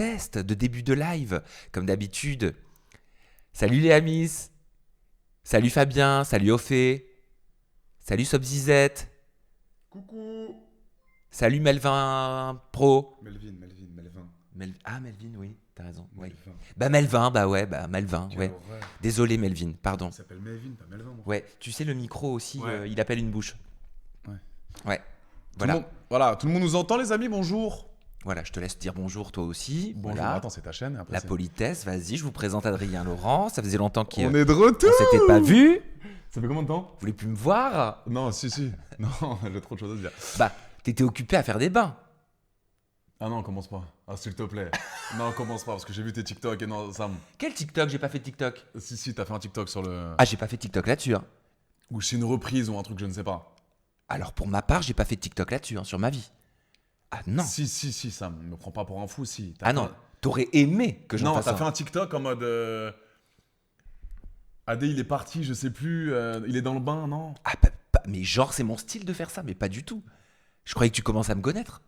test de début de live, comme d'habitude. Salut les amis. Salut Fabien. Salut Ophé. Salut Sobzizette. Coucou. Salut Melvin Pro. Melvin. Melvin, oui, t'as raison. Ouais. Melvin. Melvin, Quelle ouais. horreur. Désolé Melvin, pardon. Il s'appelle Melvin, pas Melvin. Moi. Ouais, tu sais le micro aussi, Ouais. il appelle une bouche. Ouais. Ouais. Tout le monde nous entend, les amis, bonjour. Voilà, je te laisse dire bonjour toi aussi. Bonjour, Voilà. attends, c'est ta chaîne. Après, La politesse, vas-y, je vous présente Adrien Laurent. Ça faisait longtemps qu'on On est de retour. s'était pas vu. Ça fait combien de temps? Vous voulez plus me voir? Non, si. Non, j'ai trop de choses à dire. Bah, t'étais occupé à faire des bains. Ah non, commence pas. Ah, s'il te plaît. Non, commence pas, parce que j'ai vu tes TikTok et non, Sam. Quel TikTok? J'ai pas fait de TikTok. Si, t'as fait un TikTok sur le... Ah, j'ai pas fait de TikTok là-dessus. Hein. Ou c'est une reprise ou un truc, je ne sais pas. Alors pour ma part, j'ai pas fait de TikTok là-dessus, hein, sur ma vie. Ah non. Si, Sam, me prends pas pour un fou, si. Ah non, t'aurais aimé que j'en Non, fasse t'as un. fait un TikTok en mode... Adé, il est parti, je sais plus, il est dans le bain, non? Ah, mais genre, c'est mon style de faire ça, mais pas du tout. Je croyais que tu commences à me connaître.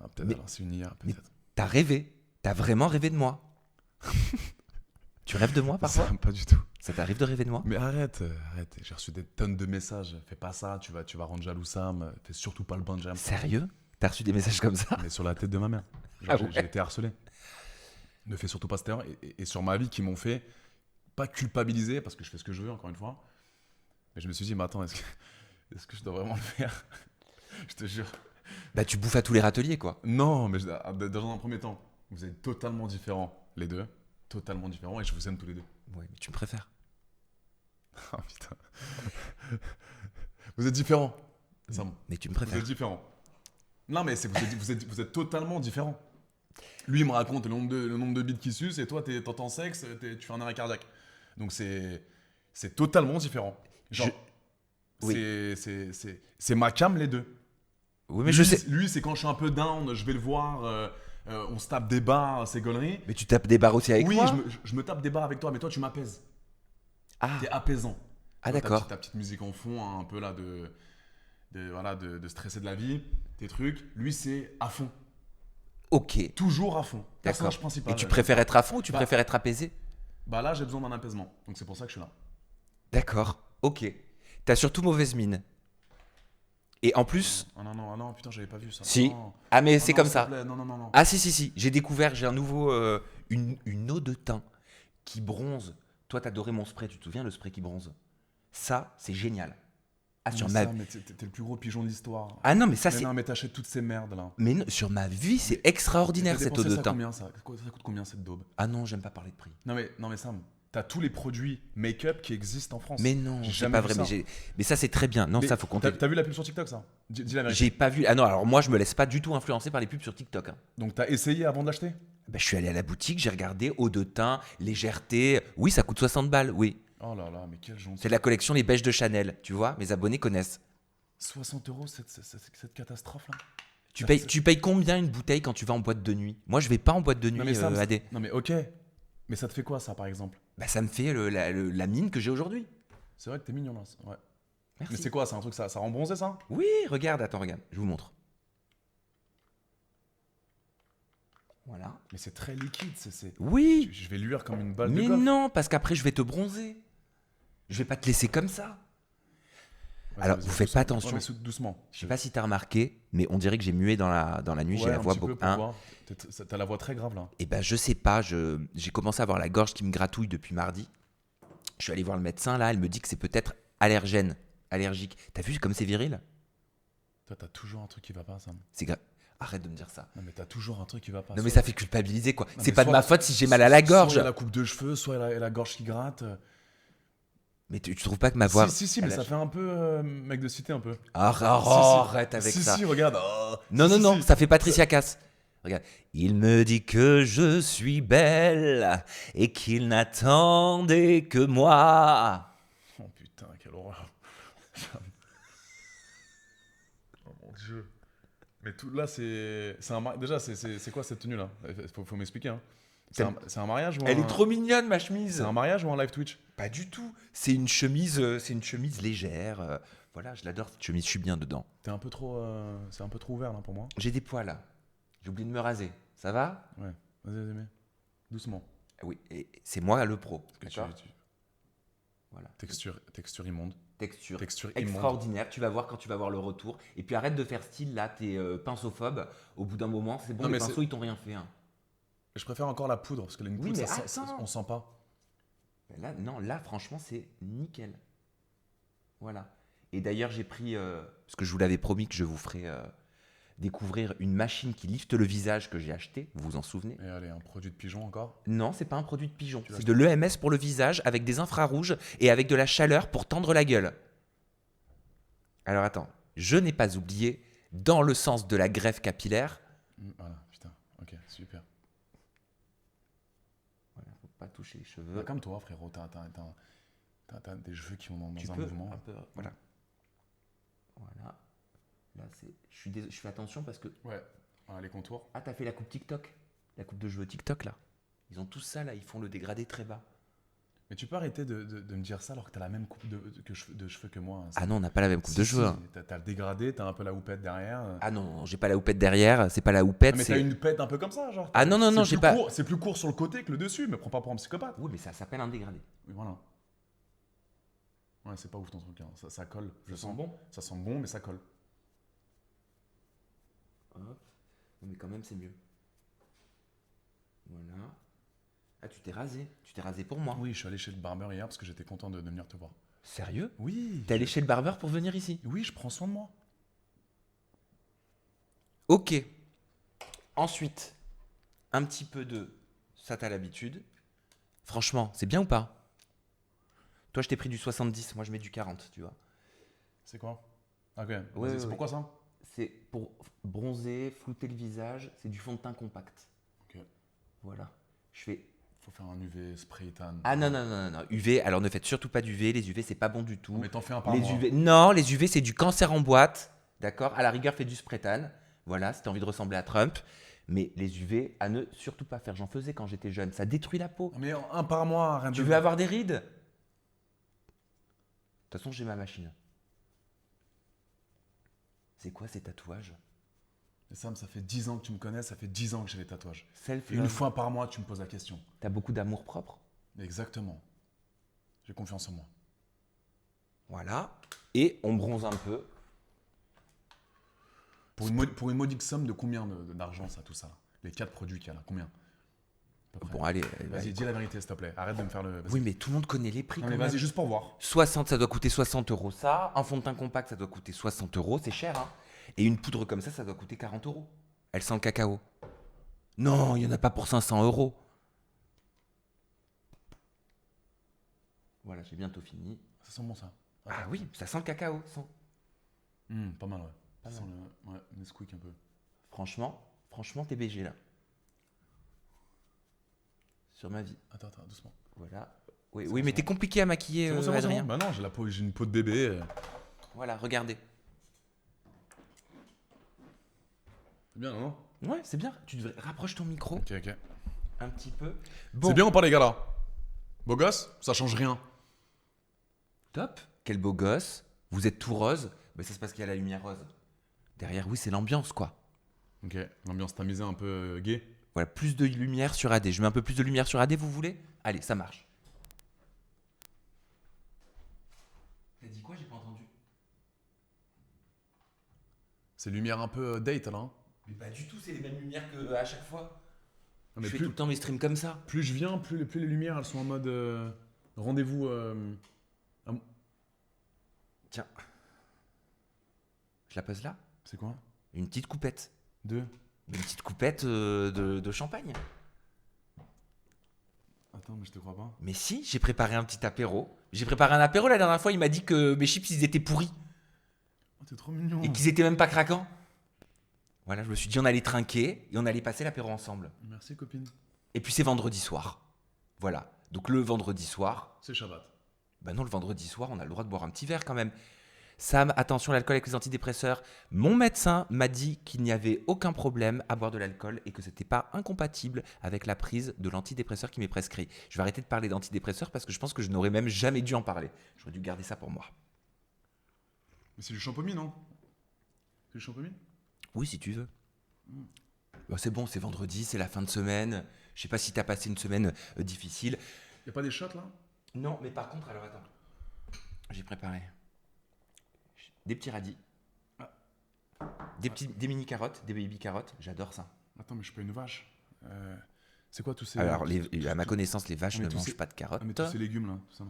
Ah, peut-être, Mais- alors, c'est une IA, mais- peut-être. T'as rêvé. T'as vraiment rêvé de moi. Tu rêves de moi parfois? Ça, pas du tout. Ça t'arrive de rêver de moi? Mais arrête. J'ai reçu des tonnes de messages. Fais pas ça, tu vas rendre jaloux Sam. Fais surtout pas le bain de Jam. Sérieux? T'as reçu des messages comme ça? Mais sur la tête de ma mère. Ah J'ai ouais. j'ai été harcelé. Ne fais surtout pas cette erreur. Et sur ma vie, qui m'ont fait pas culpabiliser, parce que je fais ce que je veux, encore une fois. Mais je me suis dit, mais attends, est-ce que je dois vraiment le faire? Je te jure. Bah tu bouffes à tous les râteliers, quoi. Non, mais dans un premier temps, vous êtes totalement différents, les deux. Totalement différents, et je vous aime tous les deux. Ouais, mais tu me préfères. Oh putain. Vous êtes différents. Sam. Mais tu me Vous préfères. êtes différents. Non, mais vous êtes totalement différents. Lui, il me raconte le nombre de bits qui suce, et toi, t'entends sexe, tu fais un arrêt cardiaque. Donc, c'est totalement différent. Genre, Oui. c'est ma cam, les deux. Oui, mais je sais. Lui, c'est quand je suis un peu down, je vais le voir, on se tape des barres, ces gauleries. Mais tu tapes des barres aussi avec Oui, moi? je me tape des barres avec toi, mais toi, tu m'apaises. Ah, T'es apaisant. ah Toi, d'accord. ta petite musique en fond, hein, un peu là, de stresser de la vie, tes trucs. Lui, c'est à fond. Ok, Toujours à fond. d'accord. Personnage principal. Et tu préfères être à fond ou tu Bah- préfères être apaisé? Bah là, j'ai besoin d'un apaisement. Donc c'est pour ça que je suis là. D'accord, ok. T'as surtout mauvaise mine. Et en plus, Ah non, putain, j'avais pas vu ça. si. Non. Ah mais Oh c'est non, comme s'il te ça. plaît, non. Ah si. J'ai découvert, j'ai un nouveau, une eau de teint qui bronze. Toi, t'adorais mon spray, tu te souviens le spray qui bronze? Ça, c'est génial. Ah sur Mais ma. ça, mais t'es le plus gros pigeon de l'histoire. Ah non mais ça Mais c'est. non, mais t'achètes toutes ces merdes là. Mais non, sur ma vie, c'est extraordinaire T'as cette eau dépensé de ça teint. combien ça coûte combien cette daube? Ah non, j'aime pas parler de prix. Non mais Sam, t'as tous les produits make-up qui existent en France. Mais non, J'ai c'est jamais pas vu vrai. ça. Mais ça c'est très bien. Non, Mais ça faut compter. T'as vu la pub sur TikTok ça? Dis la vérité. J'ai pas vu. Ah non, alors moi je me laisse pas du tout influencer par les pubs sur TikTok. Hein. Donc t'as essayé avant de l'acheter? Bah, je suis allé à la boutique, j'ai regardé eau de teint, légèreté. Oui, ça coûte 60 balles, oui. Oh là là, mais quel gentil. C'est la collection Les Beiges de Chanel, tu vois, mes abonnés connaissent. 60 € cette catastrophe là. Tu payes combien une bouteille quand tu vas en boîte de nuit? Moi, je vais pas en boîte de nuit, Non mais Sam, AD. non mais ok. Mais ça te fait quoi ça par exemple? Bah, ça me fait la mine que j'ai aujourd'hui. C'est vrai que t'es mignon là. Ouais. Merci. Mais c'est quoi? C'est un truc ça rend bronzé ça? Oui, regarde, attends, regarde, je vous montre. Voilà. Mais c'est très liquide. Oui, Je vais luire comme une balle de mais golf. non, parce qu'après, je vais te bronzer. Je vais pas te laisser comme ça. Vas-y, Alors, vas-y, vous faites doucement. pas attention. Ouais, mais doucement. Je sais pas si t'as remarqué, mais on dirait que j'ai mué dans la nuit, j'ai la voix beaucoup. Pourquoi? T'as la voix très grave là. Et ben je sais pas, j'ai commencé à avoir la gorge qui me gratouille depuis mardi. Je suis allé voir le médecin là, elle me dit que c'est peut-être allergique. T'as vu comme c'est viril? Toi, t'as toujours un truc qui va pas, Sam. C'est grave. Arrête de me dire ça. Non, mais t'as toujours un truc qui va pas. Non mais Soit- ça fait culpabiliser quoi. Non, C'est mais pas de soit- ma faute si j'ai mal à la gorge. Soit il y a la coupe de cheveux, soit il y a la gorge qui gratte. Mais tu trouves pas que ma voix... Si, mais elle a- ça fait un peu mec de cité un peu. Arrête avec ça. Si, regarde. Oh. Non, Si, non, si. ça fait Patricia Cass. Regarde. Il me dit que je suis belle et qu'il n'attendait que moi. Oh putain, quelle horreur. Oh mon dieu. Mais tout là, c'est un déjà, c'est quoi cette tenue là? Faut m'expliquer. Hein. C'est un mariage ou Elle un... est trop mignonne ma chemise. C'est un mariage ou un live Twitch? Pas du tout. C'est une chemise légère. Voilà, je l'adore cette chemise. Je suis bien dedans. T'es un peu trop, c'est un peu trop ouvert là pour moi. J'ai des poils là. J'ai oublié de me raser. Ça va? Ouais. Vas-y, mais doucement. Oui, et c'est moi le pro. Parce que D'accord. Voilà. texture immonde. Texture Texture immonde. extraordinaire. Tu vas voir quand tu vas voir le retour. Et puis arrête de faire style là, t'es pinceophobe. Au bout d'un moment, c'est bon, Non, les mais pinceaux ils t'ont rien fait. Hein. Je préfère encore la poudre parce que une Oui, poudre, mais ça, on sent pas. Là, non, là franchement c'est nickel. Voilà. Et d'ailleurs j'ai pris, parce que je vous l'avais promis que je vous ferais découvrir une machine qui lifte le visage que j'ai acheté. Vous vous en souvenez? Et allez, un produit de pigeon encore. Non, c'est pas un produit de pigeon. Tu l'as C'est de l'EMS pour le visage avec des infrarouges et avec de la chaleur pour tendre la gueule. Alors attends, je n'ai pas oublié, dans le sens de la greffe capillaire. Voilà, putain. Ok, super. Voilà, faut pas toucher les cheveux. Bah, comme toi, frérot, t'as des cheveux qui vont dans Tu un peux mouvement. un peu, voilà. Voilà. Là, je fais attention parce que. Ouais, voilà, les contours. Ah, t'as fait la coupe TikTok? La coupe de cheveux TikTok, là. Ils ont tous ça, là. Ils font le dégradé très bas. Mais tu peux arrêter de me dire ça alors que t'as la même coupe de cheveux que moi. Ah non, on n'a pas la même coupe de cheveux. Hein. T'as le dégradé, t'as un peu la houppette derrière. Ah non, j'ai pas la houppette derrière. C'est pas la houppette. Ah, mais t'as une pette un peu comme ça, genre. Ah non, non, non, j'ai pas. C'est plus court sur le côté que le dessus, mais prends pas pour un psychopathe. Oui, mais ça s'appelle un dégradé. Oui, voilà. Ouais, c'est pas ouf ton truc. Hein. Ça colle. Ça sent bon. Ça sent bon, mais ça colle. Hop. Mais quand même, c'est mieux. Voilà. Ah, tu t'es rasé. Tu t'es rasé pour moi. Oui, je suis allé chez le barbeur hier parce que j'étais content de venir te voir. Sérieux? Oui. T'es allé chez le barbeur pour venir ici? Oui, je prends soin de moi. Ok. Ensuite, un petit peu de... Ça, t'as l'habitude. Franchement, c'est bien ou pas? Toi, je t'ai pris du 70, moi je mets du 40, tu vois. C'est quoi? Ok. Ouais, C'est pourquoi ça? C'est pour bronzer, flouter le visage. C'est du fond de teint compact. Ok. Voilà. Je fais... Faut faire un UV spray tan. Ah non, non, non, non, non. UV, alors ne faites surtout pas d'UV. Les UV, c'est pas bon du tout. Mais t'en fais un par Les mois. UV... Non, les UV, c'est du cancer en boîte. D'accord? À la rigueur, fais du spray tan. Voilà, si t'as envie de ressembler à Trump. Mais les UV, à ne surtout pas faire. J'en faisais quand j'étais jeune. Ça détruit la peau. Mais un par mois, rien de... Tu veux avoir des rides? De toute façon, j'ai ma machine. C'est quoi ces tatouages? Et Sam, ça fait 10 ans que tu me connais, ça fait 10 ans que j'ai les tatouages. Et une Self-love. fois par mois, tu me poses la question. T'as beaucoup d'amour propre. Exactement. J'ai confiance en moi. Voilà. Et on bronze un peu. Pour une modique somme de combien d'argent ça, tout ça? Les 4 produits qu'il y a là, combien? À peu près. Bon, allez. Vas-y, dis la vérité, s'il te plaît. Arrête de me faire le... Oui, mais tout le monde connaît les prix Non, quand mais même. vas-y, juste pour voir. 60, ça doit coûter 60 euros. Ça, un fond de teint compact, ça doit coûter 60 euros. C'est cher, hein. Et une poudre comme ça doit coûter 40 euros. Elle sent le cacao. Non, il n'y en a pas pour 500 euros. Voilà, j'ai bientôt fini. Ça sent bon, ça. Ah oui, ça sent le cacao. Pas mal, ouais. Pas Ça mal. sent le... Ouais, Nesquik un peu. Franchement, t'es BG là. Sur ma vie. Attends, doucement. Voilà. Oui, C'est oui, bon, mais c'est t'es bon. compliqué à maquiller, C'est bon, c'est bon, c'est Adrien. bon. Bah non, j'ai une peau de bébé. Voilà, regardez. C'est bien, non? Ouais, c'est bien. Tu devrais rapproche ton micro Ok, ok. un petit peu. Bon, C'est bien ou pas, les gars, là? Beau gosse? Ça change rien. top. Quel beau gosse. Vous êtes tout rose. Mais ça se passe qu'il y a la lumière rose. Derrière, oui, c'est l'ambiance, quoi. Ok, l'ambiance tamisée un peu gay. Voilà, plus de lumière sur AD. Je mets un peu plus de lumière sur AD, vous voulez? Allez, ça marche. T'as dit quoi? J'ai pas entendu. C'est lumière un peu date, là. Hein. Mais pas du tout, c'est les mêmes lumières qu'à chaque fois. Non, mais Je fais plus, tout le temps mes streams comme ça. plus je viens, plus les lumières, elles sont en mode rendez-vous. Tiens. Je la pose là. C'est quoi? Une petite coupette. Deux. Une petite coupette de champagne. Attends, mais je te crois pas. Mais si, j'ai préparé un petit apéro. J'ai préparé un apéro la dernière fois, il m'a dit que mes chips, ils étaient pourris. Oh, t'es trop mignon. Et qu'ils étaient même pas craquants. Voilà, je me suis dit on allait trinquer et on allait passer l'apéro ensemble. Merci, copine. Et puis c'est vendredi soir. Voilà. Donc le vendredi soir, C'est Shabbat. ben non, le vendredi soir, on a le droit de boire un petit verre quand même. Sam, attention, l'alcool avec les antidépresseurs. Mon médecin m'a dit qu'il n'y avait aucun problème à boire de l'alcool et que c'était pas incompatible avec la prise de l'antidépresseur qui m'est prescrit. Je vais arrêter de parler d'antidépresseurs parce que je pense que je n'aurais même jamais dû en parler. J'aurais dû garder ça pour moi. Mais c'est du champomis, non? C'est du champomis? Oui, si tu veux. Bah, c'est bon, c'est vendredi, c'est la fin de semaine. Je sais pas si t'as passé une semaine difficile. Y a pas des shots là? Non, mais par contre, alors attends. J'ai préparé des petits radis, Ah. des mini carottes, des baby carottes. J'adore ça. Attends, mais je suis pas une vache. C'est quoi tous ces. Alors, à ma connaissance, les vaches Ah, mais ne tous mangent ces- pas de carottes. Ah, mais tous ces légumes là, tout ça.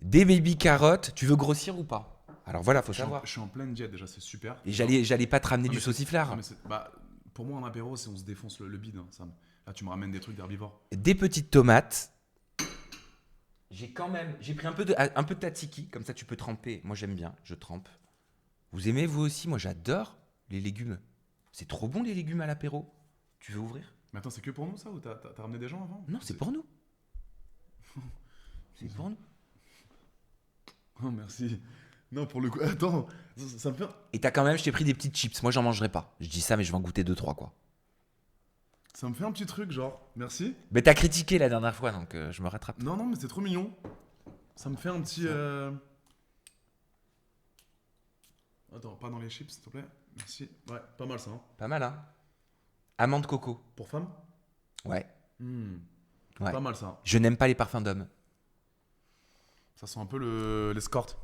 Des baby carottes, tu veux grossir ou pas? Alors voilà, faut savoir. Je suis en pleine diète déjà, c'est super. Et j'allais pas te ramener Non, du mais sauciflard. non, mais bah, pour moi, en apéro, c'est on se défonce le bide, hein, Sam. Là, tu me ramènes des trucs d'herbivore. Des petites tomates. J'ai pris un peu de tzatziki, comme ça tu peux tremper. Moi j'aime bien, je trempe. Vous aimez vous aussi? Moi j'adore les légumes. C'est trop bon les légumes à l'apéro. Tu veux ouvrir? Mais attends, c'est que pour nous ça ou t'as ramené des gens avant? Non, c'est pour nous. C'est pour nous. Oh, merci. Non, pour le coup. Attends, ça me fait. Et je t'ai pris des petites chips. Moi j'en mangerai pas. Je dis ça, mais je vais en goûter 2-3 quoi. Ça me fait un petit truc, genre. Merci. Mais t'as critiqué la dernière fois, donc je me rattrape. Non, non, mais c'est trop mignon. Ça me fait un petit. Attends, pas dans les chips, s'il te plaît. Merci. Ouais, pas mal ça. Hein. Pas mal, hein? Amande coco. Pour femme? Ouais. Hmm. Ouais. Pas mal ça. Je n'aime pas les parfums d'hommes. Ça sent un peu l'escorte.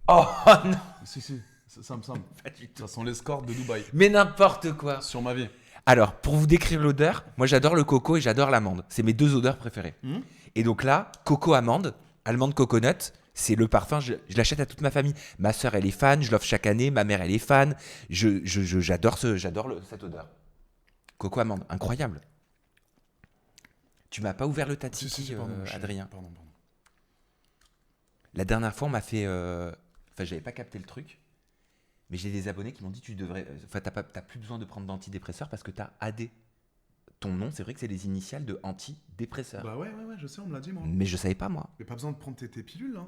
Oh non, Si, si. Ça me semble. pas du tout. Ça sent l'escorte de Dubaï. Mais n'importe quoi. Sur ma vie. Alors, pour vous décrire l'odeur, moi j'adore le coco et j'adore l'amande. C'est mes deux odeurs préférées. Hmm. Et donc là, coco-amande, almande coconut, c'est le parfum, je l'achète à toute ma famille. Ma sœur, elle est fan, je l'offre chaque année, ma mère, elle est fan. J'adore cette odeur. Coco-amande, incroyable. Tu m'as pas ouvert le tzatziki, pardon, Adrien. Pardon. La dernière fois, on m'a fait... Enfin, j'avais pas capté le truc. Mais j'ai des abonnés qui m'ont dit tu devrais. Enfin, t'as plus besoin de prendre d'antidépresseurs parce que t'as AD. Ton nom, c'est vrai que c'est les initiales de antidépresseur. Bah ouais, je sais, on me l'a dit moi. Mais je savais pas moi. Mais pas besoin de prendre tes pilules, hein.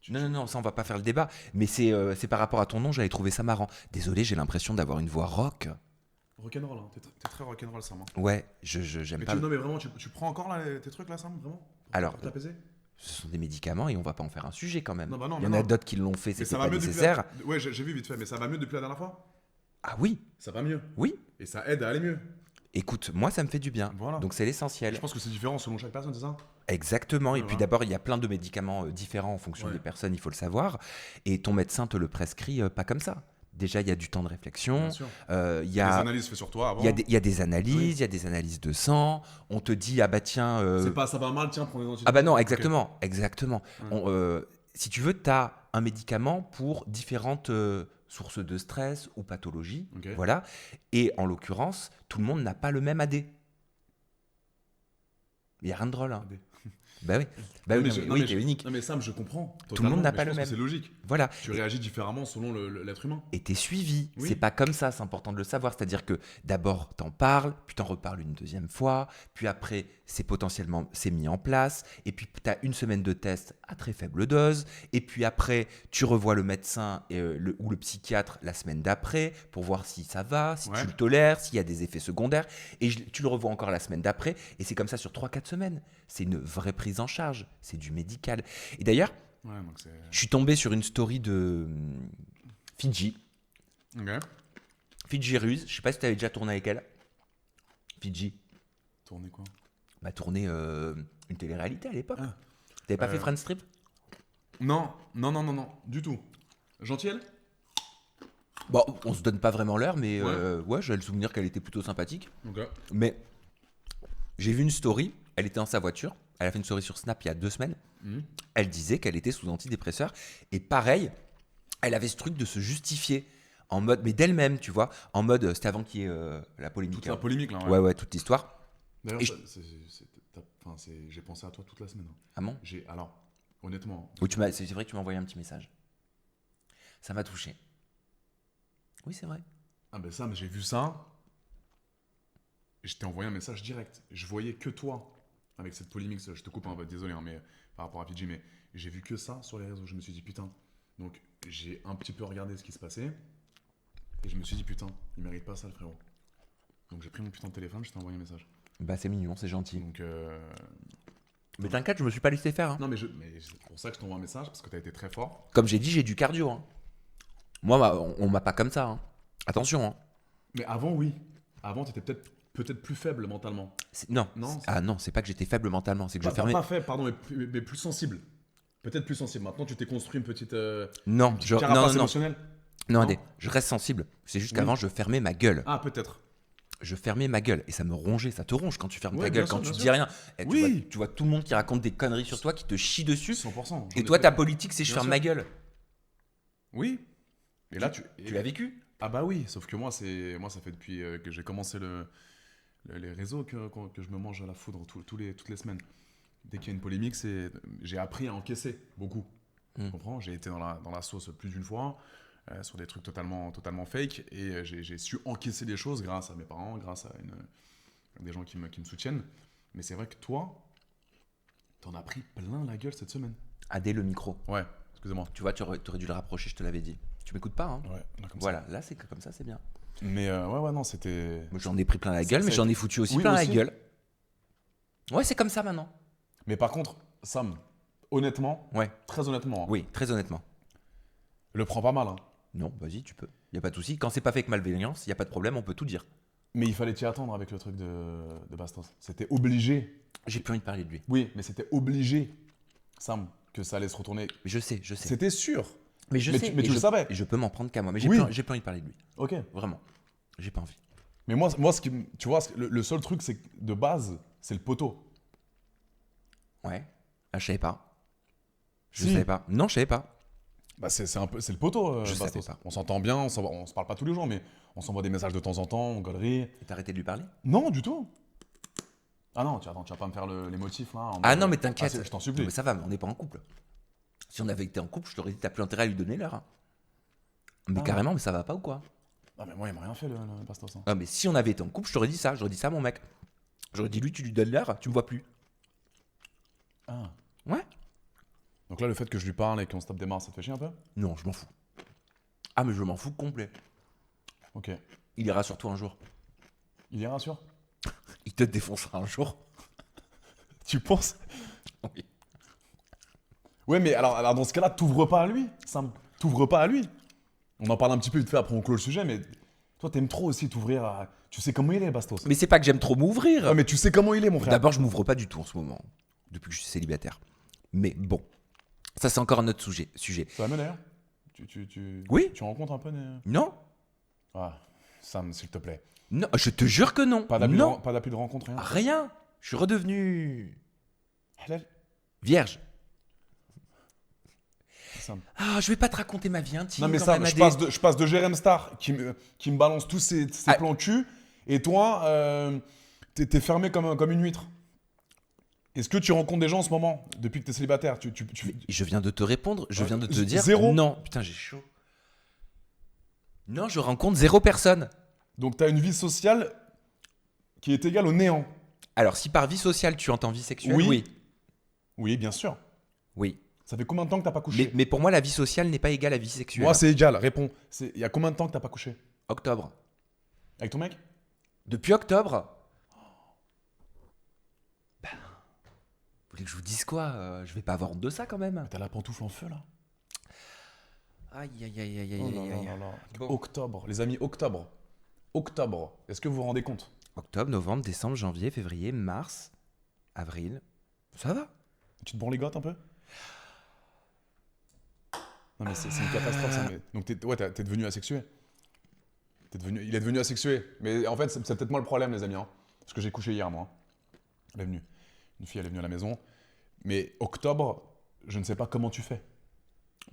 Non, ça on va pas faire le débat. Mais c'est par rapport à ton nom, j'avais trouvé ça marrant. Désolé, j'ai l'impression d'avoir une voix rock. Rock'n'roll, hein. T'es très rock'n'roll, Sam. Hein. Ouais, j'aime Mais pas. non, mais vraiment, tu prends encore là, tes trucs là, Sam, vraiment? Alors, Pour t'apaiser? ce sont des médicaments et on va pas en faire un sujet quand même. Non, bah non, Il y en mais a non. d'autres qui l'ont fait, Mais c'était ça va pas mieux nécessaire. Ouais, j'ai vu vite fait, mais ça va mieux depuis la dernière fois? Ah oui, Ça va mieux. oui. Et ça aide à aller mieux. Écoute, moi ça me fait du bien. Voilà. Donc c'est l'essentiel. Je pense que c'est différent selon chaque personne, c'est ça? Exactement. Et Ouais, puis voilà. d'abord, il y a plein de médicaments différents en fonction Ouais. des personnes, il faut le savoir. Et ton médecin te le prescrit pas comme ça. Déjà, il y a du temps de réflexion. Bien sûr. Il y Les a, analyses faites sur toi avant. il y a des analyses, Oui. il y a des analyses de sang. On te dit, ah bah tiens. C'est pas ça va mal, tiens, prends des antidépresseurs. Ah bah non, Ok. exactement. Exactement. Ouais. Si tu veux, tu as un médicament pour différentes sources de stress ou pathologies. Ok. Voilà. Et en l'occurrence, tout le monde n'a pas le même AD. Il n'y a rien de drôle. Hein. AD. Bah oui. Bah Non, oui, mais non, je- mais non, oui, mais t'es je- unique. Non, mais Sam, je comprends. Tout le monde n'a mais pas je le pense que même. C'est logique. Voilà. Tu réagis différemment selon l'être humain. Et t'es suivi. Oui. C'est pas comme ça, c'est important de le savoir. C'est-à-dire que d'abord t'en parles, puis t'en reparles une deuxième fois, puis après c'est mis en place, et puis t'as une semaine de test à très faible dose, et puis après tu revois le médecin ou le psychiatre la semaine d'après pour voir si ça va, si Ouais. tu le tolères, s'il y a des effets secondaires, et tu le revois encore la semaine d'après, et c'est comme ça sur 3-4 semaines. C'est une vraie prise en charge, c'est du médical. Et d'ailleurs, Ouais, donc c'est. je suis tombé sur une story de Fidji. Ok. Fidji Ruse, je sais pas si tu avais déjà tourné avec elle. Fidji Tourner quoi? m'a tourné une télé-réalité à l'époque. Ah. T'avais pas fait Friends Strip? Non, du tout. Gentil elle? Bon, on se donne pas vraiment l'heure, mais Ouais. ouais, j'ai le souvenir qu'elle était plutôt sympathique. Ok. Mais j'ai vu une story, elle était dans sa voiture, elle a fait une story sur Snap il y a 2 semaines. Mhm. Elle disait qu'elle était sous antidépresseur. Et pareil, elle avait ce truc de se justifier en mode, mais d'elle-même, tu vois, en mode, c'était avant qu'il y ait la polémique. Toute la hein. polémique là. Ouais, toute l'histoire. D'ailleurs, Et j'ai pensé à toi toute la semaine. Hein. Ah bon? Alors, honnêtement. Oui, c'est vrai que tu m'as envoyé un petit message. Ça m'a touché. Oui, c'est vrai. Ah ben ça, mais j'ai vu ça. Et je t'ai envoyé un message direct. Je voyais que toi avec cette polémique. Je te coupe un peu, désolé, hein, mais par rapport à Fidji, mais j'ai vu que ça sur les réseaux. Je me suis dit putain. Donc j'ai un petit peu regardé ce qui se passait et je me suis dit putain, il mérite pas ça le frérot. Donc j'ai pris mon putain de téléphone, je t'ai envoyé un message. Bah, c'est mignon, c'est gentil. Donc Mais t'inquiète, je me suis pas laissé faire. hein. non mais c'est pour ça que je t'envoie un message parce que t'as été très fort. Comme j'ai dit, j'ai du cardio. hein. Moi, on m'a pas comme ça. hein. Attention. hein. Mais avant oui. Avant, tu étais peut-être plus faible mentalement. Non. Non, Ah non, c'est pas que j'étais faible mentalement, c'est que je Pas, fermais. pas faible, pardon, mais plus sensible. Peut-être plus sensible. Maintenant, tu t'es construit une petite Non, carapace non. émotionnelle. Non, Non. Adé, je reste sensible. C'est juste Oui. qu'avant, je fermais ma gueule. Ah, peut-être. Je fermais ma gueule et ça me rongeait, ça te ronge quand tu fermes Ouais, ta bien gueule, sûr, quand tu bien dis sûr. rien. Et Oui. tu vois tout le monde qui raconte des conneries sur toi, qui te chie dessus. 100%. Et toi, ta politique, c'est je Bien ferme sûr. ma gueule. Oui. Et là, Tu l'as vécu? Ah bah oui, sauf que moi, ça fait depuis que j'ai commencé les réseaux que je me mange à la foudre toutes les semaines. Dès qu'il y a une polémique, j'ai appris à encaisser beaucoup. Tu comprends? J'ai été dans la sauce plus d'une fois, sur des trucs totalement fake, et j'ai su encaisser des choses grâce à mes parents, grâce à des gens qui me soutiennent. Mais c'est vrai que toi, t'en as pris plein la gueule cette semaine. Adé, le micro. Ouais, excusez-moi. Tu vois, tu aurais dû le rapprocher, je te l'avais dit. Tu m'écoutes pas, hein? Ouais, là, comme Voilà, là, c'est comme ça, c'est bien. ça. Mais ouais, non, c'était... Moi, j'en ai pris plein la gueule, Ça mais a j'en été- ai foutu aussi Oui, plein la aussi. gueule. Ouais, c'est comme ça maintenant. Mais par contre, Sam, honnêtement, Ouais. très honnêtement, hein, Oui, très honnêtement. le prends pas mal. Hein. Non, vas-y, tu peux. Y a pas de souci. Quand c'est pas fait avec malveillance, y a pas de problème, on peut tout dire. Mais il fallait t'y attendre avec le truc de Bastos. C'était obligé. J'ai plus envie de parler de lui. Oui, mais c'était obligé, Sam, que ça allait se retourner. Je sais. C'était sûr. Mais je mais sais. tu- mais et tu le je- savais. Et je peux m'en prendre qu'à moi. Mais Oui. j'ai plus envie de parler de lui. Ok. Vraiment. J'ai pas envie. Mais moi tu vois, le seul truc, c'est que de base, c'est le poteau. Ouais. Ah, je savais pas. Je Si. savais pas. Non, je savais pas. Bah, c'est le poteau, Je Bastos. savais pas. On s'entend bien, on se parle pas tous les jours, mais on s'envoie des messages de temps en temps, on galerie. Et t'as arrêté de lui parler? Non, du tout. Ah non, tu vas pas me faire les motifs là. en Ah mode- non, mais t'inquiète. je t'en Non, supplie. mais ça va, mais on n'est pas en couple. Si on avait été en couple, je t'aurais dit t'as plus intérêt à lui donner l'heure. Hein. Mais Ah. carrément, mais ça va pas ou quoi? Ah, mais moi, il m'a rien fait le Bastos. Hein. Ah, mais si on avait été en couple, je t'aurais dit ça. J'aurais dit ça à mon mec. J'aurais dit lui, tu lui donnes l'heure, tu me vois plus. Ah. Ouais. Donc là, le fait que je lui parle et qu'on se tape des marres, ça te fait chier un peu? Non, je m'en fous. Ah, mais je m'en fous complet. Ok. Il ira sur toi un jour. Il ira sûr? Il te défoncera un jour. Tu penses? Oui. Ouais, mais alors dans ce cas-là, t'ouvres pas à lui, Sam. T'ouvres pas à lui. On en parle un petit peu vite fait, après on clôt le sujet, mais toi, t'aimes trop aussi t'ouvrir à... Tu sais comment il est, Bastos. Mais c'est pas que j'aime trop m'ouvrir. Ouais, mais tu sais comment il est, mon frère. D'abord, je m'ouvre pas du tout en ce moment, depuis que je suis célibataire. Mais bon, ça c'est encore un autre sujet. Ça va mieux d'ailleurs? Oui. Tu rencontres un peu des... Non, Ah, Sam, s'il te plaît. non, je te jure que non. Pas d'appui Non, de rencontre, rien. rien. Je suis redevenu Halal, vierge. Sam. Ah, je vais pas te raconter ma vie intime. Non, mais quand Sam, même, je passe de Jérém Star qui me balance tous ses Ah. plans cul, et toi, t'es fermé comme une huître. Est-ce que tu rencontres des gens en ce moment, depuis que t'es célibataire? Mais je viens de te répondre, je viens de te dire. Zéro. Non, putain, j'ai chaud. Non, je rencontre 0 personne. Donc t'as une vie sociale qui est égale au néant. Alors, si par vie sociale tu entends vie sexuelle, Oui. oui. Oui, bien sûr. Oui. Ça fait combien de temps que t'as pas couché? Mais pour moi, la vie sociale n'est pas égale à la vie sexuelle. Moi, c'est égal. Réponds. Il y a combien de temps que t'as pas couché? Octobre. Avec ton mec? Depuis octobre. Bah, vous voulez que je vous dise quoi? Je vais pas avoir honte de ça quand même. T'as la pantoufle en feu là? Aïe, aïe, aïe, aïe, aïe, Oh là aïe, là aïe. là là. Bon. Octobre, les amis, octobre. Octobre. Est-ce que vous vous rendez compte? Octobre, novembre, décembre, janvier, février, mars, avril. Ça va? Tu te bourligotes un peu? Non mais c'est une catastrophe ça. Donc t'es devenu asexué. Il est devenu asexué. Mais en fait c'est peut-être moi le problème les amis. Hein. Parce que j'ai couché hier moi. Elle est venue. Une fille elle est venue à la maison. Mais octobre, je ne sais pas comment tu fais.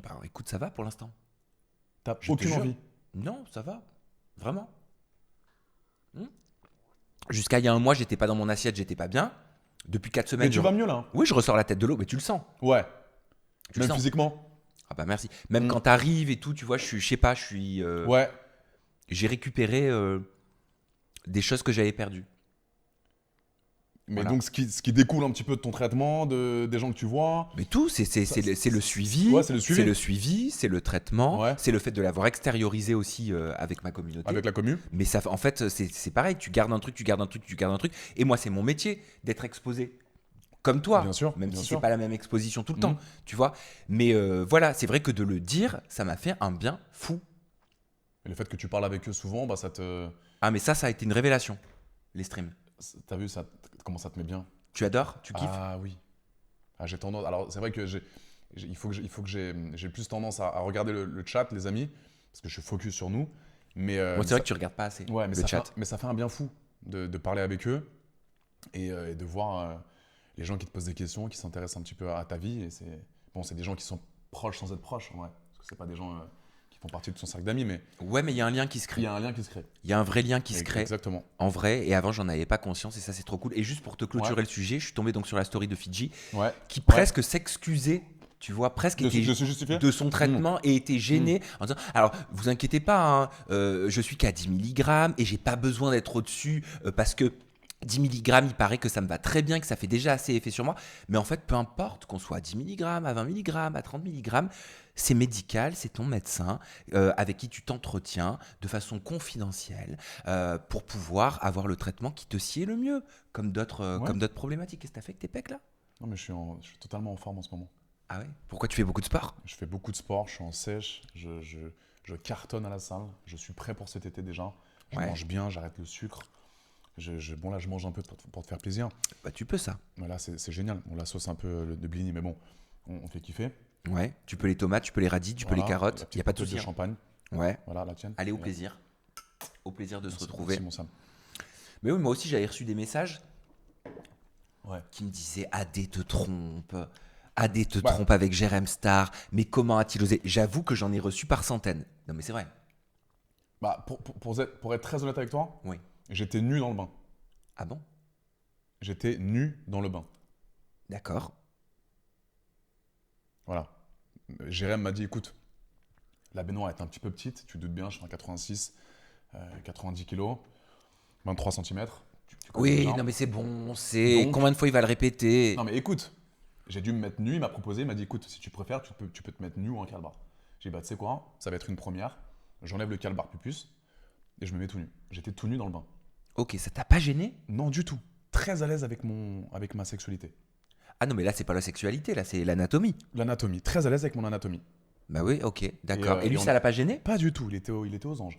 Bah écoute, ça va pour l'instant. T'as Je te aucune jure. envie. Non, ça va. Vraiment. Jusqu'à il y a un mois, j'étais pas dans mon assiette, j'étais pas bien. Depuis 4 semaines. Mais tu vas mieux là. Hein. Oui, je ressors la tête de l'eau, mais tu le sens. Ouais. Tu le Même sens. physiquement. Ah bah merci. Même Mm. quand t'arrives et tout, tu vois, je sais pas, Ouais. j'ai récupéré des choses que j'avais perdues. Mais Voilà. donc ce qui découle un petit peu de ton traitement, des gens que tu vois. Mais tout, c'est le suivi. Ouais, c'est le suivi. C'est le suivi, c'est le traitement, Ouais. c'est le fait de l'avoir extériorisé aussi avec ma communauté. Avec la commu. Mais ça, en fait, c'est pareil. Tu gardes un truc, tu gardes un truc, tu gardes un truc. Et moi, c'est mon métier d'être exposé. Comme toi. Bien sûr, Même bien si sûr. c'est pas la même exposition tout le Mhm. temps. Tu vois. Mais voilà, c'est vrai que de le dire, ça m'a fait un bien fou. Et le fait que tu parles avec eux souvent, bah, ça te Ah, mais ça a été une révélation, les streams. T'as vu ça, comment ça te met bien? Tu adores? Tu kiffes? Ah oui. Ah, j'ai tendance. Alors, c'est vrai que il faut que j'ai plus tendance à regarder le chat, les amis, parce que je suis focus sur nous. Mais, Moi, c'est vrai que tu regardes pas assez ouais, mais le chat. mais ça fait un bien fou de parler avec eux et de voir les gens qui te posent des questions, qui s'intéressent un petit peu à ta vie. Et c'est des gens qui sont proches sans être proches, en vrai. Parce que c'est pas des gens qui font partie de son cercle d'amis, mais Ouais, mais il y a un lien qui se il crée. y a un lien qui se crée. Il y a un vrai lien qui se crée. Exactement. En vrai, et avant, j'en avais pas conscience, et ça, c'est trop cool. Et juste pour te clôturer Ouais. le sujet, je suis tombé donc sur la story de Fidji, Ouais. qui presque s'excusait, tu vois, presque De était se justifier. de son traitement et était gêné en disant alors vous inquiétez pas, hein, je suis qu'à 10 mg et j'ai pas besoin d'être au-dessus parce que 10 mg, il paraît que ça me va très bien, que ça fait déjà assez effet sur moi. Mais en fait, peu importe qu'on soit à 10 mg, à 20 mg, à 30 mg, c'est médical, c'est ton médecin avec qui tu t'entretiens de façon confidentielle pour pouvoir avoir le traitement qui te sied le mieux, comme d'autres Ouais. comme d'autres problématiques. Qu'est-ce que t'as fait avec tes pecs là? Non, mais je suis totalement en forme en ce moment. Ah ouais? Pourquoi tu fais beaucoup de sport? Je fais beaucoup de sport, je suis en sèche, je cartonne à la salle, je suis prêt pour cet été déjà. Je Ouais. mange bien, j'arrête le sucre. Bon, là, je mange un peu pour te faire plaisir. Bah tu peux ça. Mais là, c'est génial. On la sauce un peu de blini, mais bon, on fait kiffer. Ouais, tu peux les tomates, tu peux les radis, tu peux les Voilà, carottes, la il petite n'y a pas de bouteille souci. de champagne. Ouais, Voilà, la tienne. allez au Et plaisir. Au plaisir de se merci, retrouver. merci, mon Sam. Mais oui, moi aussi j'avais reçu des messages Ouais. qui me disaient Adé te trompe, Adé te Ouais. trompe avec Jérém Star, mais comment a-t-il osé? J'avoue que j'en ai reçu par centaines. Non mais c'est vrai. Bah, pour être très honnête avec toi, Oui. j'étais nu dans le bain. Ah bon? J'étais nu dans le bain. D'accord. Voilà. Jérém m'a dit, écoute, la baignoire est un petit peu petite, tu te doutes bien, je suis en 86, 90 kg, 23 cm. Oui, non mais c'est bon, c'est... Donc- Combien de fois il va le répéter? Non mais écoute, j'ai dû me mettre nu, il m'a proposé, il m'a dit, écoute, si tu préfères, tu peux te mettre nu ou en calbar. J'ai dit, bah tu sais quoi, ça va être une première, j'enlève le calbar pupus et je me mets tout nu. J'étais tout nu dans le bain. Ok, ça t'a pas gêné? Non du tout. Très à l'aise avec ma sexualité. Ah non mais là c'est pas la sexualité, là c'est l'anatomie. L'anatomie, très à l'aise avec mon anatomie. Bah oui, ok, d'accord. Et lui et on- ça l'a pas gêné? Pas du tout, il était aux anges.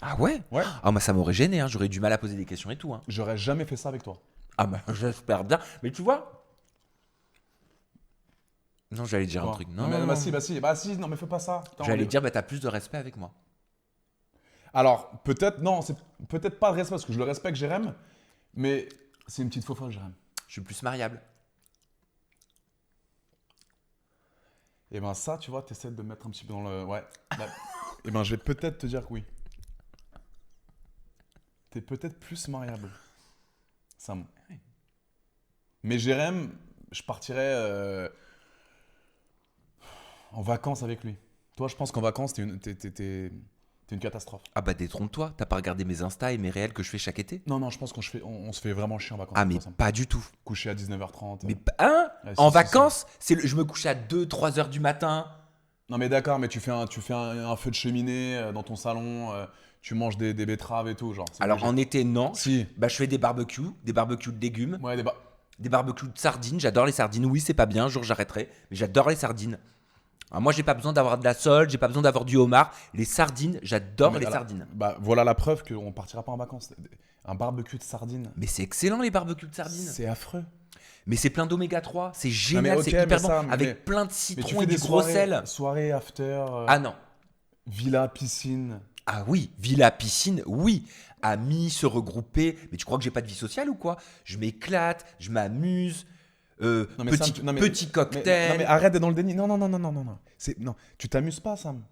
Ah ouais? Ouais. Ah moi ça m'aurait gêné, hein. J'aurais du mal à poser des questions et tout. Hein. J'aurais jamais fait ça avec toi. Ah bah j'espère bien. Mais tu vois? Non, j'allais dire un Quoi truc. Non, Non, mais non, bah non. si, non mais fais pas ça. Putain, J'allais dire bah t'as plus de respect avec moi. Alors, peut-être, non, c'est peut-être pas de respect, parce que je le respecte, Jérém, mais c'est une petite faux folle, Jérém. Je suis plus mariable. Et ben ça, tu vois, t'essaies de me mettre un petit peu dans le... Ouais. Et ben je vais peut-être te dire que oui. T'es peut-être plus mariable. Sam. Mais Jérém, je partirais en vacances avec lui. Toi, je pense qu'en vacances, t'es une catastrophe. Ah bah détrompe-toi, t'as pas regardé mes Insta et mes réels que je fais chaque été? Non, je pense on se fait vraiment chier en vacances. Ah avec mais toi, Sam. pas du tout. Coucher à 19h30. Mais hein? Ouais, En si, vacances, je me couche à 2-3 heures du matin. Non mais d'accord, mais tu fais un feu de cheminée dans ton salon, tu manges des betteraves et tout, genre. c'est Alors obligé. en été non. Si. Bah je fais des barbecues de légumes, Ouais, des barbecues de sardines. J'adore les sardines. Oui c'est pas bien, un jour j'arrêterai. Mais j'adore les sardines. Alors moi j'ai pas besoin d'avoir de la sole, j'ai pas besoin d'avoir du homard. Les sardines, j'adore Mais les voilà. sardines. Bah voilà la preuve qu'on partira pas en vacances. Un barbecue de sardines, Mais c'est excellent les barbecues de sardines. c'est affreux. Mais c'est plein d'oméga 3, c'est mais génial, ok, c'est hyper mais bon. ça, mais- Avec plein de Mais tu citron fais et du des gros sel. soirées after, Ah non. villa, piscine. Ah oui, villa, piscine, oui. Amis, se regrouper. Mais tu crois que j'ai pas de vie sociale ou quoi? Je m'éclate, je m'amuse. Non, mais Petit, Sam, non, mais- petit cocktail. Non mais arrête d'être dans le déni. Non. Non, tu t'amuses pas, Sam.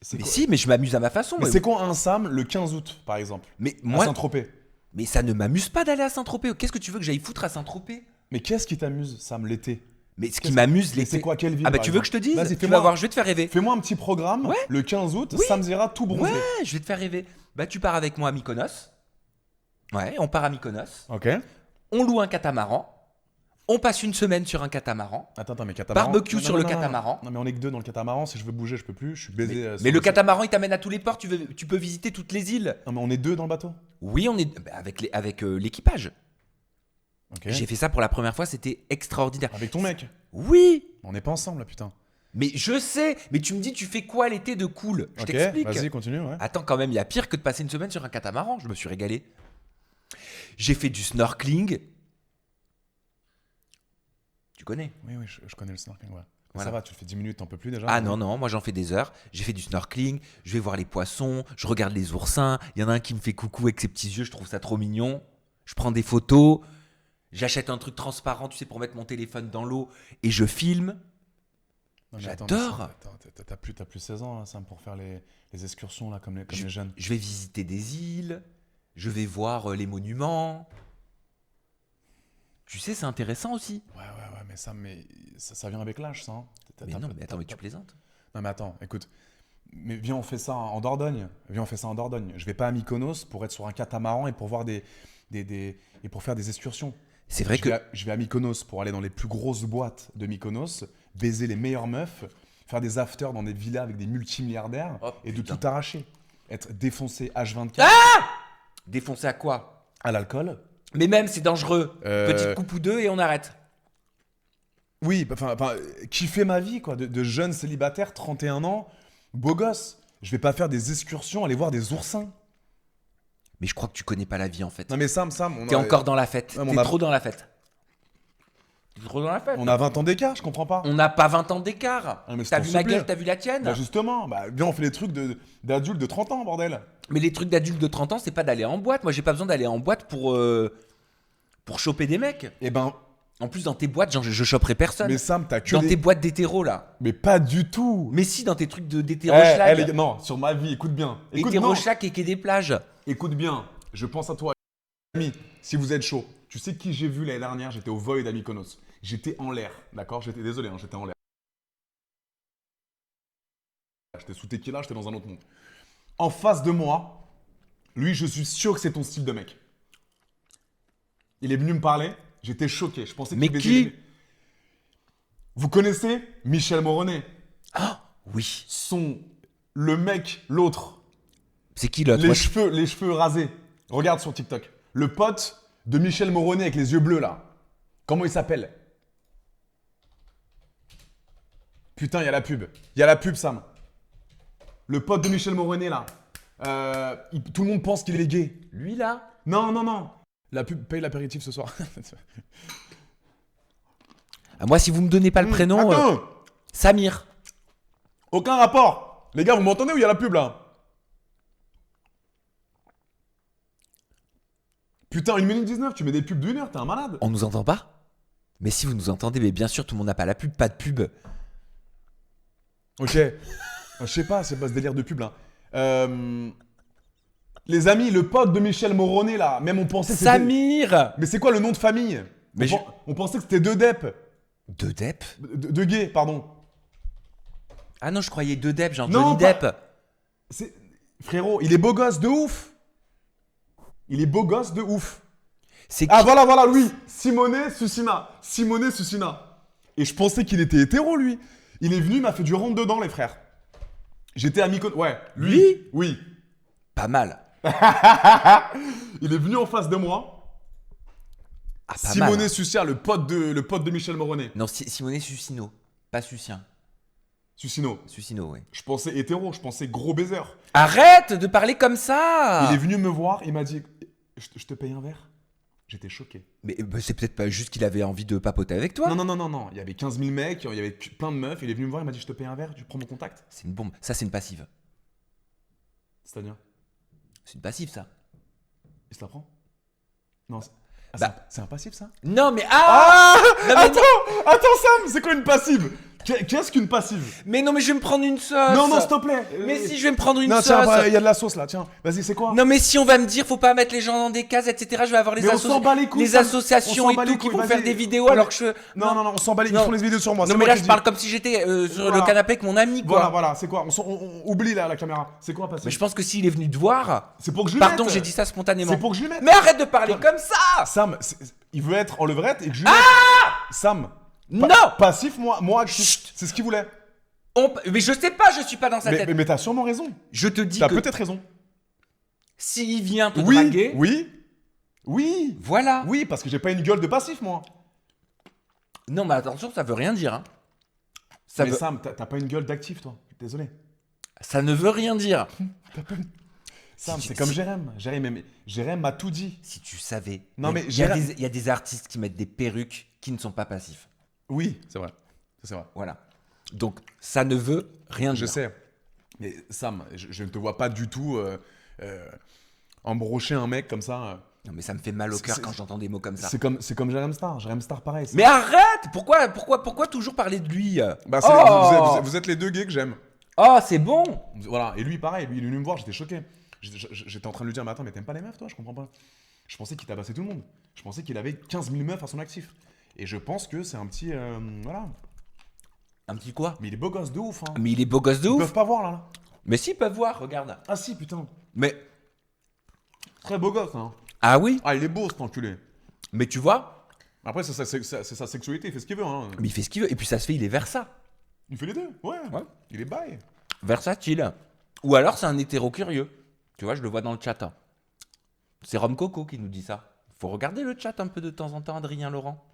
C'est Mais quoi- si, mais je m'amuse à ma façon. Mais c'est quoi un Sam le 15 août, par exemple, Mais à moi, Saint-Tropez? mais ça ne m'amuse pas d'aller à Saint-Tropez. Qu'est-ce que tu veux que j'aille foutre à Saint-Tropez? Mais qu'est-ce qui t'amuse, Sam, l'été? Mais ce qui Qu'est-ce- m'amuse Mais l'été. c'est quoi, quelle ville? Ah bah par tu veux que exemple je te dise? Vas-y, Tu fais-moi- vas voir, je vais te faire rêver. Fais-moi un petit programme. Ouais. Le 15 août, Oui. Sam Zera tout bronzé. Ouais, je vais te faire rêver. Bah tu pars avec moi à Mykonos. Ouais, on part à Mykonos. Ok. On loue un catamaran. On passe une semaine sur un catamaran. Attends, mais catamaran. Barbecue Non, sur non, le non, non, catamaran. Non, mais on est que deux dans le catamaran. Si je veux bouger, je peux plus. Je suis baisé. Mais le catamaran, il t'amène à tous les ports. Tu peux visiter toutes les îles. Non, mais on est deux dans le bateau. Oui, on est bah, avec l'équipage. Ok. J'ai fait ça pour la première fois. C'était extraordinaire. Avec ton mec. Oui. On n'est pas ensemble là, putain. Mais je sais, mais tu me dis, tu fais quoi l'été de cool? Je Ok, t'explique. vas-y, continue, ouais. Attends, quand même, il y a pire que de passer une semaine sur un catamaran. Je me suis régalé. J'ai fait du snorkeling. Tu connais? Oui, je connais le snorkeling, ouais. Mais Voilà. ça va, tu le fais 10 minutes, t'en peux plus déjà? Ah non, non, moi j'en fais des heures. J'ai fait du snorkeling, je vais voir les poissons, je regarde les oursins. Il y en a un qui me fait coucou avec ses petits yeux, je trouve ça trop mignon. Je prends des photos, j'achète un truc transparent, tu sais, pour mettre mon téléphone dans l'eau et je filme. Non, mais attends, J'adore. mais ça, t'as plus 16 ans, hein, Sam, pour faire les excursions, là, comme les jeunes. Je vais visiter des îles, je vais voir les monuments. Tu sais, c'est intéressant aussi. Ouais, mais Sam, mais ça vient avec l'âge, ça. Hein. Mais non, mais attends, mais tu plaisantes. Non, mais attends, écoute. Mais viens, on fait ça en Dordogne. Je vais pas à Mykonos pour être sur un catamaran et pour voir et pour faire des excursions. C'est vrai que Je vais à Mykonos pour aller dans les plus grosses boîtes de Mykonos, baiser les meilleures meufs, faire des afters dans des villas avec des multimilliardaires Oh, et de putain. tout arracher. Être défoncé H24 défoncer à quoi? à l'alcool. Mais même, c'est dangereux. Euh, Petite coupe ou deux et on arrête. Oui, enfin, kiffer ma vie, quoi, de jeune célibataire, 31 ans, beau gosse. Je vais pas faire des excursions, aller voir des oursins. Mais je crois que tu connais pas la vie en fait. Non mais Sam, T'es encore dans la fête. Ouais, mais T'es on a- trop dans la fête. T'es trop dans la fête. on a 20 ans d'écart, je comprends pas. On n'a pas 20 ans d'écart. Ah, mais c'est T'as ton vu ma souvenir. gueule, t'as vu la tienne? Bah justement, viens, on fait des trucs d'adultes de 30 ans, bordel. Mais les trucs d'adultes de 30 ans, c'est pas d'aller en boîte. Moi, j'ai pas besoin d'aller en boîte pour choper des mecs. Eh ben, En plus, dans tes boîtes, genre, je choperai personne. mais Sam, t'as que Dans des... tes boîtes d'hétéro là. Mais pas du tout. Mais si, dans tes trucs d'hétéro Eh, schlag. les gars, non, sur ma vie, écoute bien. Écoute, Hétéro non. schlag et quai des plages. Écoute bien, je pense à toi, ami, si vous êtes chaud. Tu sais qui j'ai vu l'année dernière? J'étais au Void à Mykonos. J'étais en l'air, d'accord? Désolé, hein, j'étais en l'air. J'étais sous tequila, j'étais dans un autre monde. En face de moi, lui, je suis sûr que c'est ton style de mec. Il est venu me parler, j'étais choqué. Je pensais Mais qu'il qui? baisait- Vous connaissez Michel Moronnet? Oui. Le mec, l'autre, C'est qui l'autre? les cheveux rasés. Regarde sur TikTok. Le pote de Michel Moronnet avec les yeux bleus là. Comment il s'appelle? Putain, il y a la pub. Il y a la pub, Sam. Le pote de Michel Moronnet là. Tout le monde pense qu'il est gay. Lui là? Non. La pub paye l'apéritif ce soir. Ah, moi, si vous me donnez pas le prénom, Attends, Samir. aucun rapport. Les gars, vous m'entendez ou il y a la pub là? Putain, 1 minute 19, tu mets des pubs d'1 heure, t'es un malade. On nous entend pas? Mais si vous nous entendez, mais bien sûr, tout le monde n'a pas la pub, pas de pub. Ok. Je sais pas, c'est pas ce délire de pub là. Les amis, le pote de Michel Moronnet là, même on pensait que c'était... Samir. Mais c'est quoi le nom de famille? Mais On pensait que c'était deux Depp. De Depp? De gay, pardon. Ah non, je croyais de Depp, genre Non, Johnny pas- Depp. Frérot, il est beau gosse de ouf. Il est beau gosse de ouf. C'est Ah qui? voilà, lui. Simone Susina. Et je pensais qu'il était hétéro, lui. Il est venu, il m'a fait du rentre dedans, les frères. J'étais à Mykonos. Ouais. Lui? Oui. Pas mal. Il est venu en face de moi. Ah, pas Simone mal. Sucia, le pote de Michel Moronnet. Non, Simonet Sucino. Pas Sucien. Sucino. Sucino, oui. Je pensais hétéro, je pensais gros baiser. Arrête de parler comme ça! Il est venu me voir, il m'a dit je te paye un verre. J'étais choqué. Mais c'est peut-être pas juste qu'il avait envie de papoter avec toi. Non. Il y avait 15 000 mecs, il y avait plein de meufs. Il est venu me voir, il m'a dit je te paye un verre, tu prends mon contact. C'est une bombe. Ça, c'est une passive. C'est-à-dire C'est une passive, ça. Il se la prend Non. Bah- C'est un passif ça? Non, mais Ah Non, mais Attends Sam, c'est quoi une passive? Qu'est-ce qu'une passive? Mais non, mais je vais me prendre une sauce. Non, s'il te plaît. Mais si je vais me prendre une Non, sauce. tiens, il y a de la sauce là, tiens. Vas-y, c'est quoi? Non, mais si on va me dire, faut pas mettre les gens dans des cases, etc. Je vais avoir les, Mais on s'en bat les couilles, Sam. associations On et s'en bat tout les qui couilles, vont faire vas-y. des vidéos Ouais, alors mais- que je. Non, on s'en bat les... Ils Non. font les vidéos sur moi. Non, c'est mais moi là, qui je dis. parle comme si j'étais sur Voilà. le canapé avec mon ami, quoi. Voilà, c'est quoi? On oublie là la caméra. C'est quoi passif? Mais je pense que s'il est venu te voir. C'est pour que je lui Pardon, mette. j'ai dit ça spontanément. C'est pour que je lui mette. Mais arrête de parler comme ça! Sam, il veut être en levrette et que je lui mette. Sam. Non! Passif, moi actif. C'est ce qu'il voulait. Mais je sais pas, je suis pas dans sa tête. Mais t'as sûrement raison. Je te dis T'as que peut-être raison. s'il vient te draguer, Oui, voilà. oui, parce que j'ai pas une gueule de passif, moi. Non, mais attention, ça veut rien dire. Hein. Ça, Mais veut- Sam, t'as pas une gueule d'actif, toi. Désolé. ça ne veut rien dire. Sam, Si- c'est comme si- Jérém. Jérém m'a tout dit. Si tu savais. Non, il y a- mais il y, a Gérard- des- il y a des artistes qui mettent des perruques qui ne sont pas passifs. Oui, c'est vrai. Ça, c'est vrai. Voilà. Donc, ça ne veut rien Je dire. sais. Mais Sam, je ne te vois pas du tout embrocher un mec comme ça. Non, mais ça me fait mal au cœur C'est- quand j'entends des mots comme ça. C'est comme Jérém Star. Jérém Star, pareil. Mais arrête! Pourquoi toujours parler de lui? Bah, Oh vous êtes les deux gays que j'aime. Oh, c'est bon! Voilà. Et lui, pareil. Lui, il est venu me voir, j'étais choqué. J'étais en train de lui dire, mais attends, mais t'aimes pas les meufs, toi? Je comprends pas. Je pensais qu'il tabassait tout le monde. Je pensais qu'il avait 15 000 meufs à son actif. Et je pense que c'est un petit. Voilà. Un petit quoi? Mais il est beau gosse de ouf. Hein. Mais il est beau gosse de Ils ouf! peuvent pas voir là. Mais si, ils peuvent voir, regarde. Ah si, putain. Mais. Très beau gosse, hein. Ah oui? Ah, il est beau, cet enculé. Mais tu vois? Après, c'est sa sexualité, il fait ce qu'il veut. Hein. Mais il fait ce qu'il veut. Et puis ça se fait, il est versa. Il fait les deux, ouais. Ouais. Il est bail. Versatile. Ou alors c'est un hétéro curieux. Tu vois, je le vois dans le chat. Hein. C'est Rome Coco qui nous dit ça. Faut regarder le chat un peu de temps en temps, Adrien Laurent.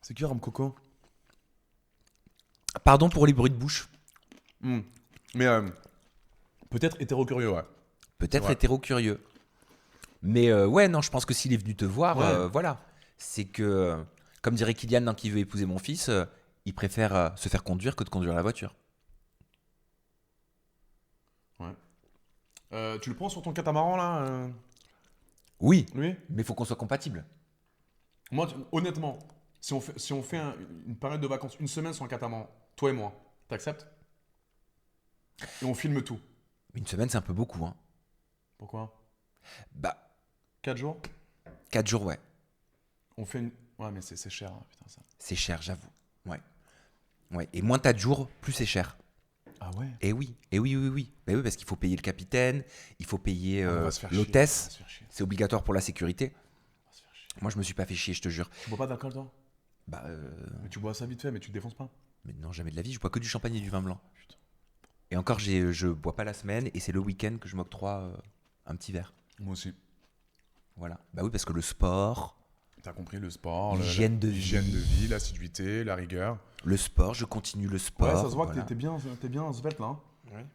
C'est qui Ram Coco? Pardon pour les bruits de bouche. Mais peut-être hétéro-curieux, ouais. Peut-être Ouais. hétéro curieux. Mais ouais, non, je pense que s'il est venu te voir, Ouais. voilà. C'est que, comme dirait Kylian dans Qui veut épouser mon fils, il préfère se faire conduire que de conduire la voiture. Tu le prends sur ton catamaran, là Oui, lui? mais faut qu'on soit compatible. Moi, honnêtement, si on fait une période de vacances, une semaine sur un catamaran, toi et moi, t'acceptes? Et on filme tout. Une semaine, c'est un peu beaucoup. Hein. Pourquoi? Bah, 4 jours? 4 jours, ouais. On fait une... Ouais, mais c'est cher, hein, putain, ça. C'est cher, j'avoue. Ouais. Ouais. Et moins t'as de jours, plus c'est cher. Ah ouais? Et oui, oui. Bah oui, parce qu'il faut payer le capitaine, il faut payer On va se faire chier, on l'hôtesse. va se faire chier, C'est obligatoire pour la sécurité. on va se faire chier. Moi, je me suis pas fait chier, je te jure. Tu bois pas d'alcool, toi? Bah, Mais tu bois ça vite fait, mais tu te défonces pas? mais non, jamais de la vie. Je bois que du champagne et du vin blanc. Putain. Et encore, je bois pas la semaine et c'est le week-end que je m'octroie un petit verre. Moi aussi. Voilà. Bah oui, parce que le sport, T'as compris, le sport, L'hygiène de vie. l'hygiène de vie, l'assiduité, la rigueur. le sport, je continue le sport. Ouais, ça se voit voilà. que t'es bien svelte là. Hein. Ouais.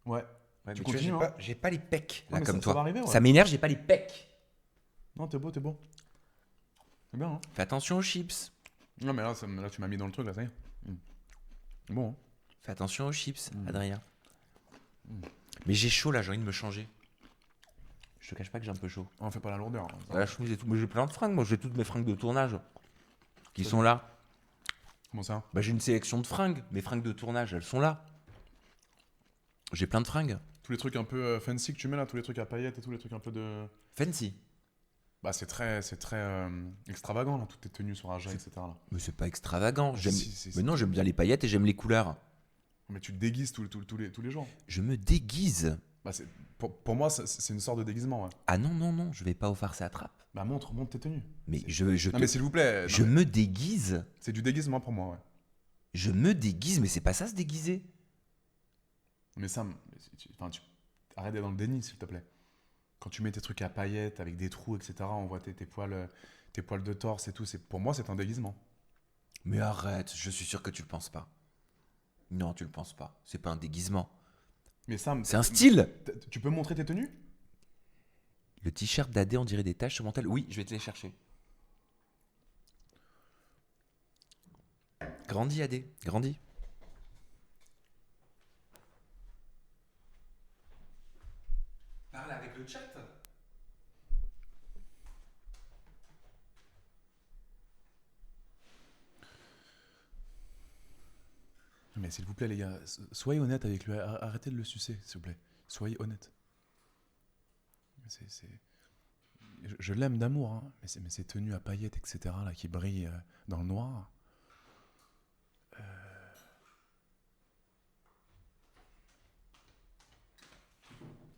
Ouais. Ouais, Tu mais tu continues, vois, hein. j'ai pas les pecs là Ouais, mais comme ça toi. va arriver, ouais. Ça m'énerve, j'ai pas les pecs. Non, t'es beau, t'es beau. C'est bien, hein. Fais attention aux chips. Non, mais là, là tu m'as mis dans le truc, là, ça y est. Bon, hein. Fais attention aux chips, Adrien. Mais j'ai chaud là, j'ai envie de me changer. Je te cache pas que j'ai un peu chaud. On fait pas la lourdeur. Hein. La chemise et tout. Mais j'ai plein de fringues, moi j'ai toutes mes fringues de tournage qui sont là. Comment ça? Bah j'ai une sélection de fringues. Mes fringues de tournage, elles sont là. J'ai plein de fringues. Tous les trucs un peu fancy que tu mets là, tous les trucs à paillettes et tous les trucs un peu de. Fancy. Bah, c'est très extravagant là, toutes tes tenues sur Aja, etc. Là. Mais c'est pas extravagant. J'aime... Si, Mais non, j'aime bien les paillettes et j'aime les couleurs. Mais tu te déguises tous les jours. Je me déguise. Bah, pour moi, c'est une sorte de déguisement, ouais. Ah non, je vais pas au farce et attrape. Bah, montre tes tenues. Mais Non, mais s'il vous plaît. je me déguise. C'est du déguisement pour moi, ouais. Je me déguise, mais c'est pas ça se déguiser. Mais Sam, arrête d'être dans le déni, s'il te plaît. Quand tu mets tes trucs à paillettes avec des trous, etc., on voit tes poils de torse et tout. Pour moi, c'est un déguisement. Mais arrête, je suis sûr que tu le penses pas. Non, tu le penses pas. C'est pas un déguisement. Mais Sam, C'est un style. tu peux montrer tes tenues? Le t-shirt d'Adé, on dirait des taches sur mon tel. Oui, je vais te les chercher. Grandis, Adé, grandis. Parle avec le chat. Mais s'il vous plaît, les gars, soyez honnêtes avec lui. Arrêtez de le sucer, s'il vous plaît. Soyez honnêtes. Je l'aime d'amour, hein, mais ces tenues à paillettes, etc., là, qui brillent dans le noir.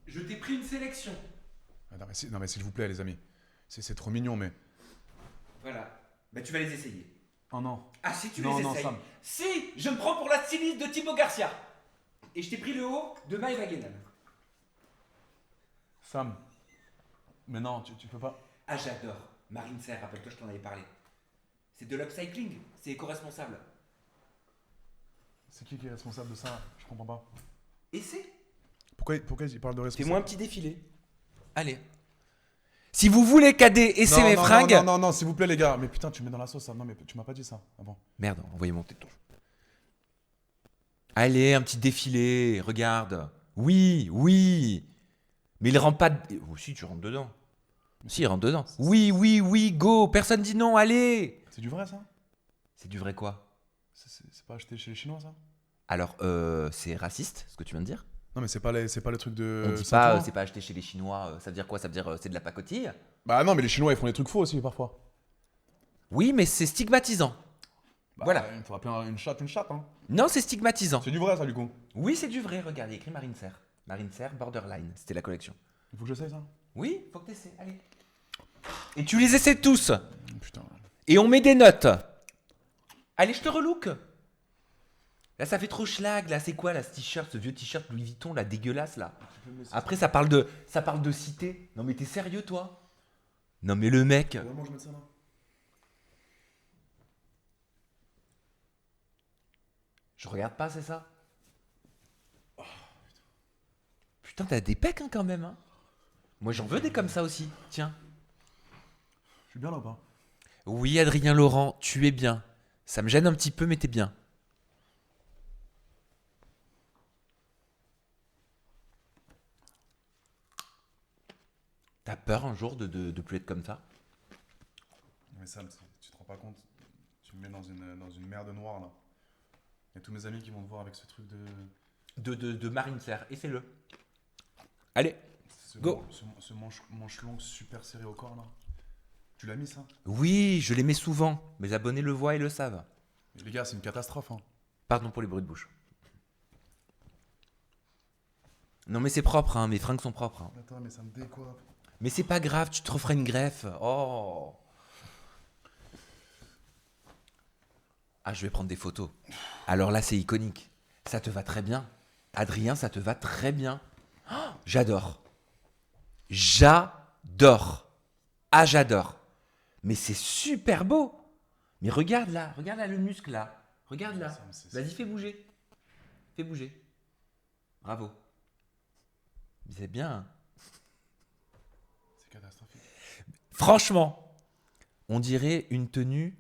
Je t'ai pris une sélection. Ah, non, mais s'il vous plaît, les amis. C'est trop mignon, mais. Voilà. Bah tu vas les essayer. Oh non. Ah si tu Non, les non, essayes. Sam. Si, je me prends pour la styliste de Thibaut Garcia. Et je t'ai pris le haut de Maëva Guénel. Sam. Mais non, tu peux pas. Ah j'adore. Marine Serre, rappelle-toi, je t'en avais parlé. C'est de l'upcycling, c'est éco-responsable. C'est qui est responsable de ça? Je comprends pas. Essaie. Pourquoi il parle de responsable? Fais-moi un petit défilé. Allez. Si vous voulez cader essayer mes fringues. Non, s'il vous plaît, les gars. Mais putain, tu mets dans la sauce ça. Non, mais tu m'as pas dit ça avant. Merde, envoyez mon téton. Allez, un petit défilé, regarde. Oui, oui. Mais il rentre pas. Oh, si, tu rentres dedans. Si, il rentre dedans. Oui, oui, oui, go. Personne dit non, allez. C'est du vrai ça? C'est du vrai quoi? C'est pas acheté chez les Chinois ça? Alors, c'est raciste, ce que tu viens de dire. Non, mais c'est pas le truc de. On dit pas, c'est pas acheté chez les Chinois. Ça veut dire quoi? Ça veut dire c'est de la pacotille? Bah non, mais les Chinois ils font des trucs faux aussi parfois. Oui, mais c'est stigmatisant. Bah, Voilà. Il faut appeler une chatte, hein. Non, c'est stigmatisant. C'est du vrai ça du coup. Oui, c'est du vrai. Regarde, il y a écrit Marine Serre. Marine Serre, Borderline. C'était la collection. Il faut que j'essaye ça. Oui, faut que t'essaies. Allez. Et tu les essaies tous. Putain. Et on met des notes. Allez, je te relook. Là, ça fait trop schlag. Là, c'est quoi là, ce t-shirt, ce vieux t-shirt Louis Vuitton, là, dégueulasse là. Après, ça parle de cité. Non, mais t'es sérieux, toi? Non, mais le mec. Vraiment, je mets ça là. Je regarde pas, c'est ça? Putain, t'as des pecs hein, quand même. Hein. Moi, j'en veux des comme ça aussi. Tiens. Je suis bien là ou pas? Oui, Adrien Laurent, tu es bien. Ça me gêne un petit peu, mais t'es bien. T'as peur un jour de plus être comme ça? Mais Sam, tu te rends pas compte? Tu me mets dans une merde noire là. Il y a tous mes amis qui vont te voir avec ce truc De Marine Serre. Essaie-le. Allez, go. Ce manche long super serré au corps là. Tu l'as mis ça? Oui, je les mets souvent. Mes abonnés le voient et le savent. Mais les gars, c'est une catastrophe hein. Pardon pour les bruits de bouche. Non mais c'est propre, hein. Mes fringues sont propres. Hein. Attends, mais ça me décoiffe. Mais c'est pas grave, tu te referas une greffe. Oh. Ah, je vais prendre des photos. Alors là, c'est iconique. Ça te va très bien. Adrien, ça te va très bien. Oh, j'adore. J'adore. Ah, j'adore. Mais c'est super beau. Mais regarde là le muscle là. Regarde là. Vas-y, fais bouger. Fais bouger. Bravo. C'est bien. Hein. C'est catastrophique. Franchement, on dirait une tenue.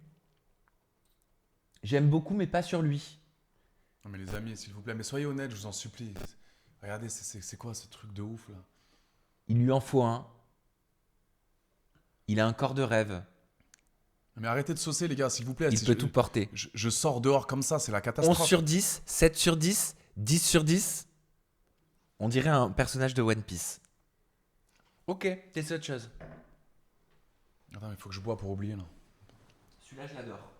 J'aime beaucoup, mais pas sur lui. Non mais les amis, s'il vous plaît, mais soyez honnêtes, je vous en supplie. Regardez, c'est quoi ce truc de ouf là? Il lui en faut un. Il a un corps de rêve. Mais arrêtez de saucer les gars, s'il vous plaît. Il peut tout porter. Je sors dehors comme ça, c'est la catastrophe. 11 sur 10, 7 sur 10, 10 sur 10. On dirait un personnage de One Piece. Ok, c'est autre chose. Attends, il faut que je bois pour oublier là. Celui-là, je l'adore.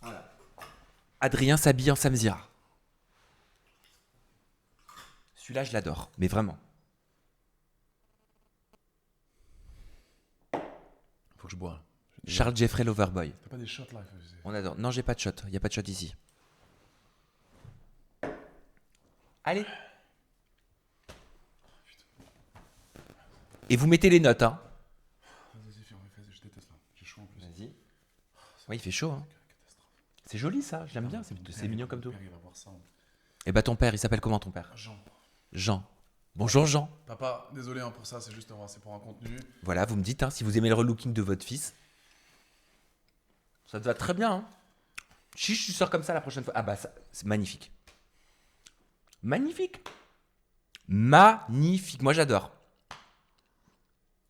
Voilà. Adrien s'habille en Samzira. Celui-là, je l'adore, mais vraiment. Faut que je bois. Charles Jeffrey Loverboy. T'as pas des shots là? On adore. Non, j'ai pas de shot. Il n'y a pas de shot ici. Allez. Et vous mettez les notes, hein. Vas-y, je déteste là. J'ai chaud en plus. Vas-y. Oui, il fait chaud, hein. C'est joli ça, j'aime bien, c'est mignon comme tout. Mon père, il va voir ça. Et bah ton père, il s'appelle comment ton père? Jean. Jean. Bonjour Jean. Papa, désolé hein, pour ça, c'est juste c'est pour un contenu. Voilà, vous me dites hein, si vous aimez le relooking de votre fils. Ça te va très bien, hein. Si je sors comme ça la prochaine fois. Ah bah ça, c'est magnifique. Magnifique. Magnifique. Moi j'adore.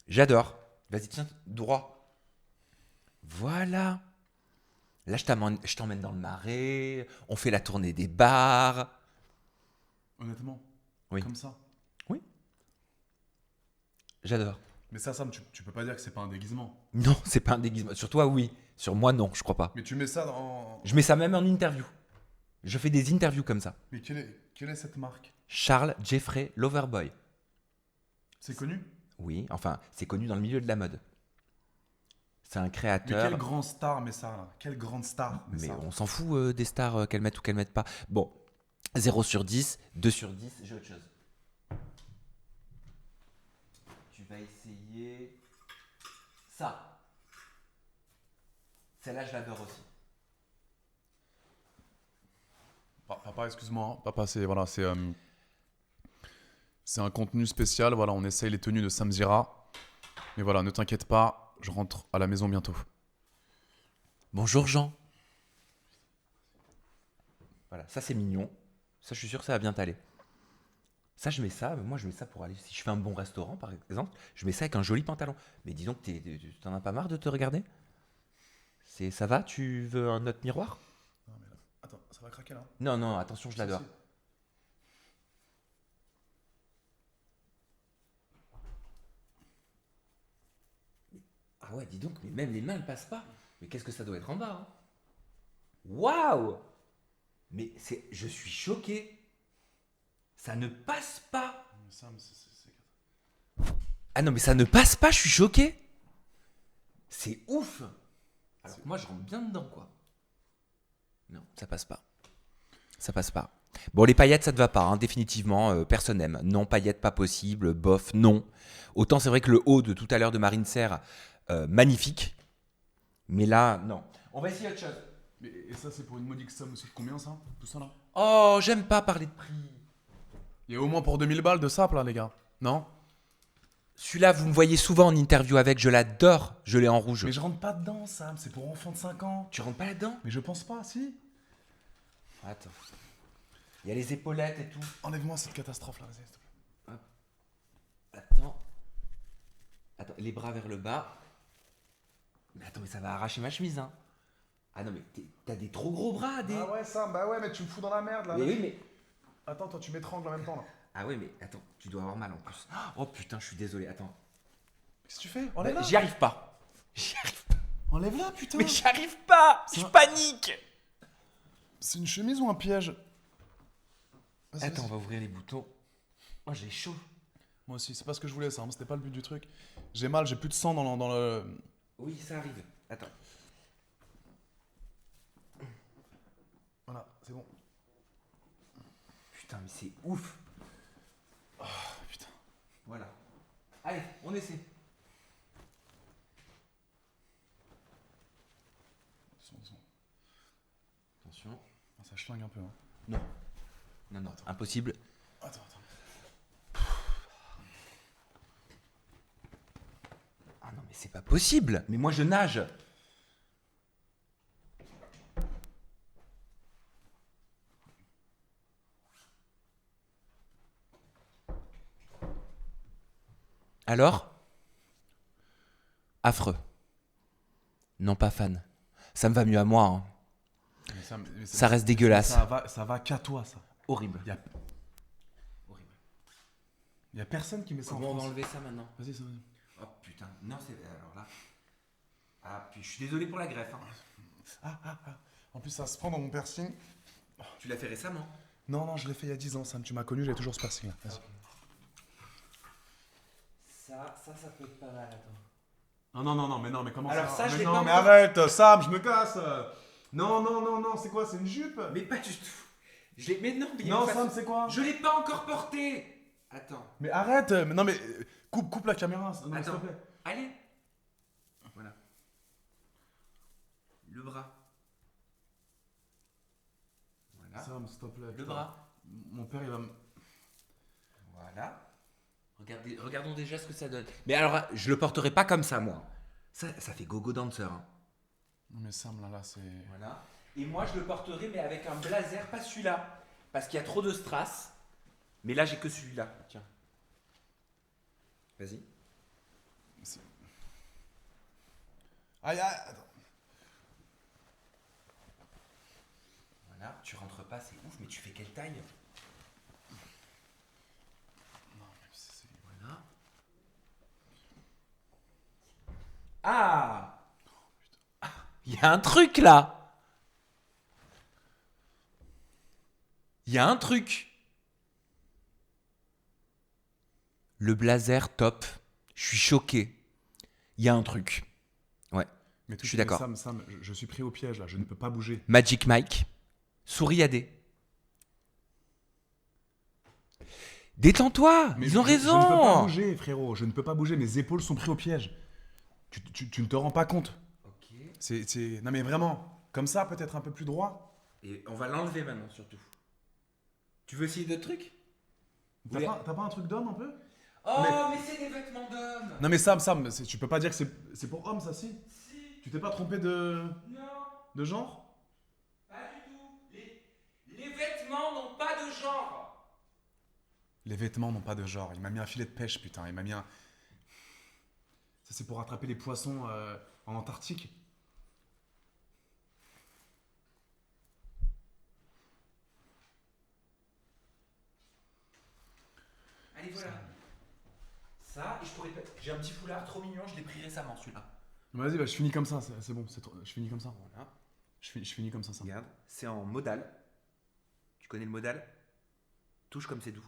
J'adore. Vas-y, tiens, droit. Voilà. Là, je t'emmène dans le Marais. On fait la tournée des bars. Honnêtement. Oui. Comme ça. Oui. J'adore. Mais ça, Sam, tu peux pas dire que c'est pas un déguisement. Non, c'est pas un déguisement. Sur toi, oui. Sur moi, non, je crois pas. Mais tu mets ça dans. Je mets ça même en interview. Je fais des interviews comme ça. Mais quelle est cette marque? Charles Jeffrey Loverboy. C'est connu? Oui, enfin, c'est connu dans le milieu de la mode. C'est un Mais créateur. quelle grande star met ça là? Quelle grande star met Mais ça? on s'en fout des stars qu'elles mettent ou qu'elles mettent pas. Bon, 0 sur 10, 2 sur 10, j'ai autre chose. Tu vas essayer ça. Celle-là, je l'adore aussi. Papa, excuse-moi. Hein. Papa, c'est un contenu spécial. Voilà, on essaye les tenues de Sam Zira. Mais voilà, ne t'inquiète pas, je rentre à la maison bientôt. Bonjour Jean. Voilà, ça c'est mignon. Ça, je suis sûr que ça va bien t'aller. Ça, je mets ça. Moi, je mets ça pour aller. Si je fais un bon restaurant, par exemple, je mets ça avec un joli pantalon. Mais dis donc, t'en as pas marre de te regarder? Ça va? Tu veux un autre miroir? Non, mais là... Attends, ça va craquer là. Non, non, attention, je l'adore. Si. Ah ouais, dis donc, mais même les mains, elles passent pas. Mais qu'est-ce que ça doit être en bas, hein? Waouh! Mais je suis choqué. Ça ne passe pas. Sam, Ah non, mais ça ne passe pas, je suis choqué. C'est ouf. Alors que moi, je rentre bien dedans, quoi. Non, ça passe pas. Ça passe pas. Bon, les paillettes, ça te va pas, hein, définitivement. Personne n'aime. Non, paillettes, pas possible. Bof, non. Autant c'est vrai que le haut de tout à l'heure de Marine Serre, magnifique. Mais là, non. On va essayer autre chose. Et ça, c'est pour une modique somme aussi de combien ça? Tout ça là? Oh, j'aime pas parler de prix. Il y a au moins pour 2000 balles de sap là, les gars. Non? Celui-là, vous me voyez souvent en interview avec, je l'adore, je l'ai en rouge. Mais je rentre pas dedans, Sam, c'est pour enfants de 5 ans. Tu rentres pas là-dedans? Mais je pense pas, si. Attends. Il y a les épaulettes et tout. Enlève-moi cette catastrophe là, vas-y, s'il te plaît. Attends. Attends, les bras vers le bas. Mais attends, mais ça va arracher ma chemise, hein. Ah non, mais t'as des trop gros bras, des... Ah ouais, Sam, bah ouais, mais tu me fous dans la merde là. Mais oui, mais... Attends, toi, tu m'étrangles en même temps là. Ah ouais, mais attends, tu dois avoir mal en plus. Oh putain, je suis désolé, attends. Qu'est-ce que tu fais? Bah, Enlève-la. j'y arrive pas. J'y arrive pas. Enlève-la, putain. Mais j'y arrive pas. Je panique. C'est une chemise ou un piège? Vas-y, Attends, on vas-y. va ouvrir les boutons. Oh, j'ai chaud. Moi aussi, c'est pas ce que je voulais, ça. Hein. C'était pas le but du truc. J'ai mal, j'ai plus de sang dans le. Oui, ça arrive. Attends. Voilà, c'est bon. Putain, mais c'est ouf. Oh, putain. Voilà. Allez, on essaie. Doucement. Attention. Ah, ça schlingue un peu. Hein. Non. Non, non, impossible. Attends. Ah non, mais c'est pas possible. Mais moi, je nage. Alors? Affreux. Non, pas fan. Ça me va mieux à moi, hein. Mais Ça reste dégueulasse. Ça va qu'à toi, ça. Horrible. Horrible. Y a personne qui met ça en Comment on va France. enlever ça maintenant? Vas-y, ça va. Oh putain, non, c'est. Alors là. Ah, puis je suis désolé pour la greffe, hein. En plus, ça se prend dans mon piercing. Tu l'as fait récemment? Non, je l'ai fait il y a 10 ans, Sam. Tu m'as connu, j'avais toujours ce piercing là. Vas-y. Ça peut être pas mal, attends. Non, mais comment Alors ça, je l'ai non, pas mais encore- arrête, Sam, je me casse. Non, c'est quoi? C'est une jupe? Mais pas du tout. Mais non, mais il y a Non, une façon- Sam, c'est quoi? Je l'ai pas encore porté. Attends. Mais arrête, coupe la caméra, non, s'il te Attends. plaît. Allez. Voilà. Le bras. Voilà. Sam, s'il te plaît. Le putain. bras. Mon père, il va me. Voilà. Regardons déjà ce que ça donne. Mais alors, je le porterai pas comme ça, moi. Ça fait gogo dancer, hein. Non, mais Sam, là, c'est. Voilà. Et moi, je le porterai, mais avec un blazer, pas celui-là. Parce qu'il y a trop de strass. Mais là, j'ai que celui-là. Tiens. Vas-y. Aïe, attends. Voilà. Tu rentres pas, c'est ouf, mais tu fais quelle taille? Non, mais c'est. Voilà. Ah! Il y a un truc là! Il y a un truc! Le blazer top. Je suis choqué. Il y a un truc. Ouais. Mais Je suis d'accord. Sam, je suis pris au piège là, je ne peux pas bouger. Magic Mike. Souriadé. Détends-toi! Mais Ils ont Je ne peux pas raison! bouger, frérot, je ne peux pas bouger, mes épaules sont pris au piège. Tu ne te rends pas compte. Ok. Non, mais vraiment, comme ça, peut-être un peu plus droit. Et on va l'enlever maintenant surtout. Tu veux essayer d'autres trucs? T'as pas un truc d'homme un peu? Oh, mais c'est des vêtements d'homme. Non mais Sam, tu peux pas dire que c'est pour homme ça si? Si. Tu t'es pas trompé de Non, genre? pas du tout. Les vêtements n'ont pas de genre. Les vêtements n'ont pas de genre. Il m'a mis un filet de pêche, putain. Il m'a mis un... Ça c'est pour attraper les poissons en Antarctique. Allez, voilà. Ça, et je pourrais. J'ai un petit foulard trop mignon, je l'ai pris récemment celui-là. Vas-y, je finis comme ça, c'est bon. Je finis comme ça. Voilà. Je finis comme ça. Regarde, c'est en modal. Tu connais le modal? Touche comme c'est doux.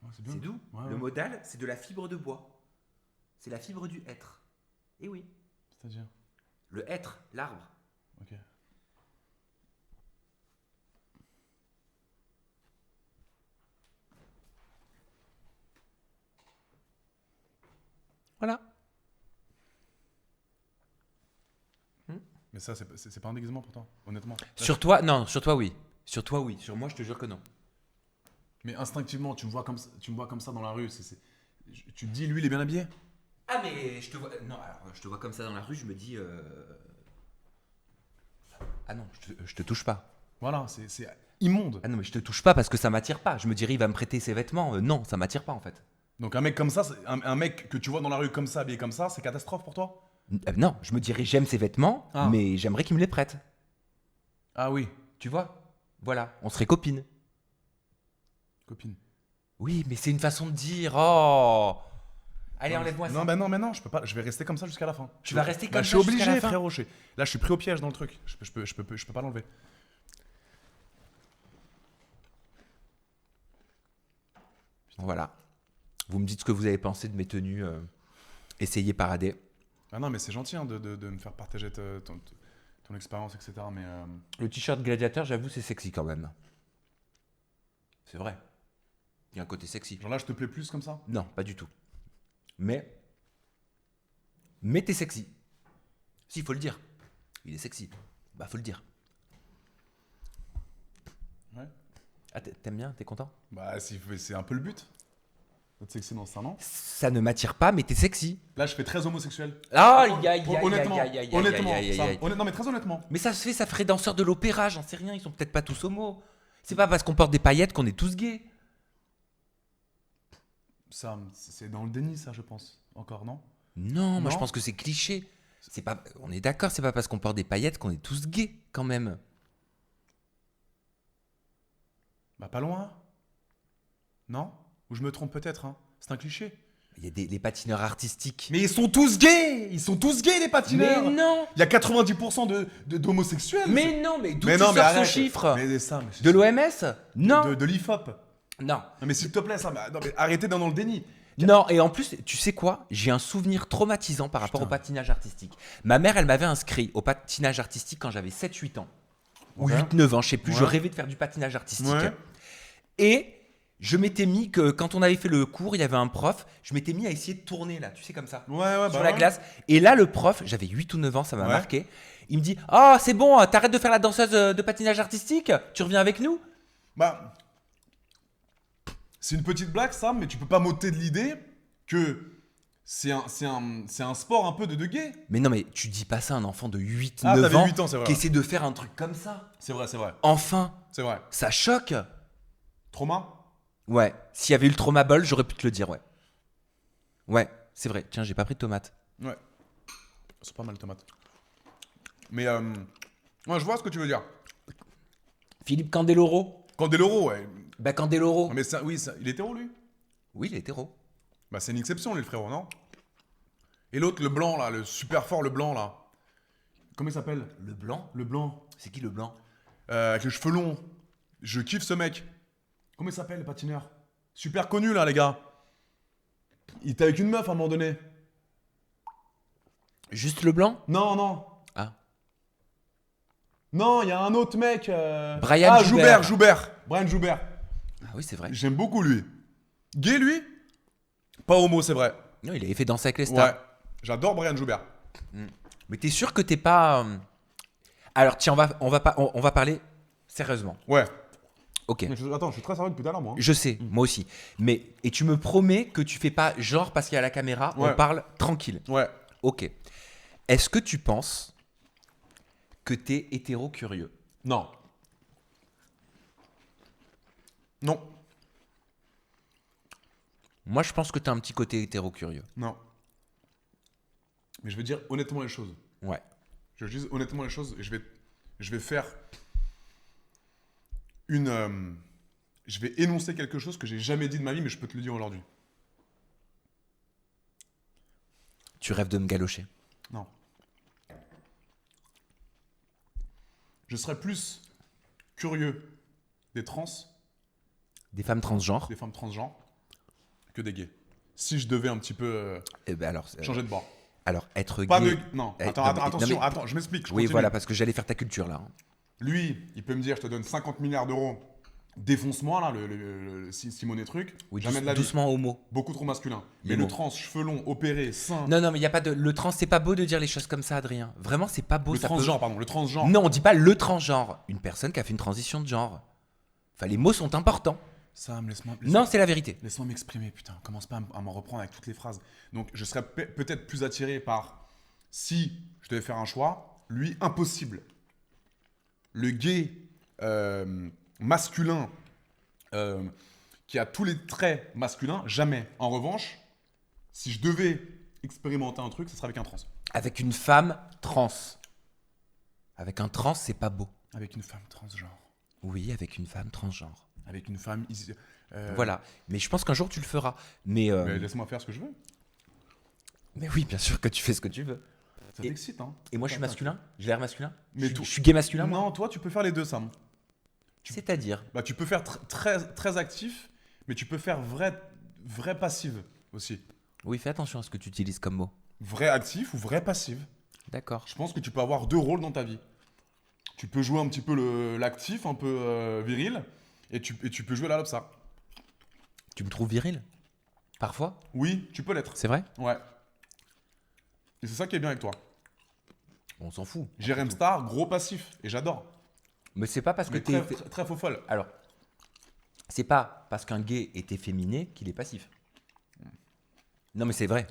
Ouais, c'est bien. C'est doux. Ouais, Le ouais. modal, c'est de la fibre de bois. C'est la fibre du hêtre. Eh oui. C'est-à-dire? Le hêtre, l'arbre. Ok. Voilà. Mais ça, c'est pas un déguisement pour toi, honnêtement. Sur toi, non, sur toi, oui. Sur toi, oui. Sur moi, je te jure que non. Mais instinctivement, tu me vois comme ça dans la rue. Tu te dis, lui, il est bien habillé? Ah, mais je te vois. Non, alors, je te vois comme ça dans la rue, je me dis. Ah non, je te touche pas. Voilà, c'est immonde. Ah non, mais je te touche pas parce que ça m'attire pas. Je me dirais, il va me prêter ses vêtements. Non, ça m'attire pas en fait. Donc un mec comme ça, un mec que tu vois dans la rue comme ça, habillé comme ça, c'est catastrophe pour toi? Non, je me dirais, j'aime ses vêtements, Ah. mais j'aimerais qu'il me les prête. Ah oui, Tu vois? Voilà, on serait copines. copine. Oui, mais c'est une façon de dire. Oh! Allez, enlève-moi ça. Non, bah non, mais non, je peux pas. Je vais rester comme ça jusqu'à la fin. Tu vas rester comme Je ça suis jusqu'à obligé, la fin. frérot. Là, je suis pris au piège dans le truc. Je peux pas l'enlever. Voilà. Vous me dites ce que vous avez pensé de mes tenues. Essayez parader. Ah non, mais c'est gentil hein, de me faire partager ton expérience, etc. Mais Le t-shirt gladiateur, j'avoue, c'est sexy quand même. C'est vrai. Il y a un côté sexy. genre là, je te plais plus comme ça? Non, pas du tout. Mais t'es sexy. Si, faut le dire. Il est sexy. Bah, faut le dire. Ouais. Ah, t'aimes bien? T'es content? Bah, c'est un peu le but. D'être sexy dans ça, non? Ça ne m'attire pas, mais t'es sexy. Là, je fais très homosexuel. Ah, aïe, aïe, aïe, Honnêtement, aïe, aïe, aïe, honnêtement, aïe, aïe, Sam, aïe. non mais très honnêtement. Mais ça ferait danseur de l'opéra, j'en sais rien. Ils sont peut-être pas tous homo. C'est pas parce qu'on porte des paillettes qu'on est tous gays. Sam, c'est dans le déni, ça, je pense. Encore, non? Non, moi Non. je pense que c'est cliché. C'est pas, on est d'accord, c'est pas parce qu'on porte des paillettes qu'on est tous gays quand même. Bah, pas loin. Non? Ou je me trompe peut-être, hein? C'est un cliché. Il y a les patineurs artistiques. Mais ils sont tous gays! Ils sont tous gays, les patineurs! Mais non! Il y a 90% d'homosexuels! Mais non, mais d'où Mais tu non, sors mais ce arrête. chiffre? Mais Sam, De l'OMS? Non. De l'IFOP. Non. Non, mais s'il te plaît, Sam, non, mais arrêtez d'être dans le déni. Non, et en plus, tu sais quoi? J'ai un souvenir traumatisant par rapport au Putain. patinage artistique. Ma mère, elle m'avait inscrit au patinage artistique quand j'avais 7-8 ans. Ou Ouais. 8-9 ans, je sais plus. Je Ouais. rêvais de faire du patinage artistique. Ouais. Et je m'étais mis que quand on avait fait le cours, il y avait un prof, je m'étais mis à essayer de tourner là, tu sais, comme ça, Ouais, ouais, sur bah la ouais. glace. Et là, le prof, j'avais 8 ou 9 ans, ça m'a Ouais. marqué. Il me dit: Oh, c'est bon, t'arrêtes de faire la danseuse de patinage artistique, tu reviens avec nous? Bah, c'est une petite blague, Sam, mais tu peux pas m'ôter de l'idée que c'est un sport un peu de gay. Mais non, mais tu dis pas ça à un enfant de 8, Ah, 9 t'avais ans 8 ans, c'est vrai. qui essaie de faire un truc comme ça. C'est vrai, c'est vrai. Enfin, C'est vrai. ça choque. Trauma? Ouais, s'il y avait eu le trauma ball, j'aurais pu te le dire, ouais. Ouais, c'est vrai. Tiens, j'ai pas pris de tomates. Ouais. C'est pas mal, tomate. Mais, ouais, je vois ce que tu veux dire. Philippe Candeloro. Candeloro, ouais. Bah, Candeloro. Mais ça, oui, il est hétéro, lui? Oui, il est hétéro. Bah, c'est une exception, lui, le frérot, non? Et l'autre, le blanc, là, le super fort, le blanc, là. Comment il s'appelle? Le blanc? Le blanc. C'est qui le blanc? Avec les cheveux longs. Je kiffe ce mec. Comment il s'appelle, le patineur? Super connu, là, les gars. Il était avec une meuf à un moment donné. Juste le blanc? Non, non. Ah. Non, il y a un autre mec. Brian Ah, Joubert. Joubert. Brian Joubert. Ah oui, c'est vrai. J'aime beaucoup lui. Gay, lui? Pas homo, c'est vrai. Non, il avait fait danser avec les stars. Ouais. J'adore Brian Joubert. Mais t'es sûr que t'es pas. Alors, tiens, on va parler Sérieusement. Ouais. Ok. Attends, je suis très sérieux depuis tout à l'heure, moi. Je sais, moi aussi. Et tu me promets que tu fais pas genre parce qu'il y a la caméra, Ouais. on parle tranquille. Ouais. Ok. Est-ce que tu penses que t'es hétéro-curieux? Non. Non. Moi, je pense que t'as un petit côté hétéro-curieux. Non. Mais je vais dire honnêtement les choses. Ouais. Je dis honnêtement les choses et je vais faire une. Je vais énoncer quelque chose que j'ai jamais dit de ma vie, mais je peux te le dire aujourd'hui. Tu rêves de me galocher. Non. Je serais plus curieux des trans, Des femmes transgenres. des femmes transgenres, que des gays. Si je devais un petit peu Eh ben alors, changer de bord. alors être Pas gay. de. Non, Eh, attends, non, mais- attention, non, mais- attends, je m'explique. Je Oui, continue. voilà, parce que j'allais faire ta culture là. Hein. Lui, il peut me dire, je te donne 50 milliards d'euros, défonce-moi là, Simone et truc. Oui, jamais de la vie. doucement homo. Beaucoup trop masculin. Il Mais est le bon. trans, cheveux longs, opéré, sein. Non, non, mais il y a pas de. Le trans, c'est pas beau de dire les choses comme ça, Adrien. Vraiment, c'est pas beau. Le ça transgenre, pardon, le transgenre. Non, on dit pas le transgenre. Une personne qui a fait une transition de genre. Enfin, les mots sont importants. Sam, laisse-moi. Non, c'est la vérité. Laisse-moi m'exprimer, putain. Commence pas à m'en reprendre avec toutes les phrases. Donc, je serais peut-être plus attiré par. Si je devais faire un choix, lui, impossible. Le gay masculin qui a tous les traits masculins, jamais. En revanche, si je devais expérimenter un truc, ce serait avec un trans. Avec une femme trans. Avec un trans, c'est pas beau. Avec une femme transgenre. Oui, avec une femme transgenre. Avec une femme. Voilà. Mais je pense qu'un jour, tu le feras. Mais laisse-moi faire ce que je veux. Mais oui, bien sûr que tu fais ce que tu veux. Ça t'excite, hein. Et moi, je suis masculin? J'ai l'air masculin? Mais je, tout- je suis gay masculin, moi? Non, toi, tu peux faire les deux, Sam. C'est-à-dire? Bah, tu peux faire très, très actif, mais tu peux faire vrai passive aussi. Oui, fais attention à ce que tu utilises comme mot. Vrai actif ou vrai passive. D'accord. Je pense que tu peux avoir deux rôles dans ta vie. Tu peux jouer un petit peu l'actif, un peu viril, et tu peux jouer la lopsa. Tu me trouves viril? Parfois? Oui, tu peux l'être. C'est vrai? Ouais. Et c'est ça qui est bien avec toi. On s'en fout. Jérém Star, gros passif, et j'adore. Mais c'est pas parce que Mais t'es. très faux folle. Alors, c'est pas parce qu'un gay est efféminé qu'il est passif. Non, mais c'est vrai.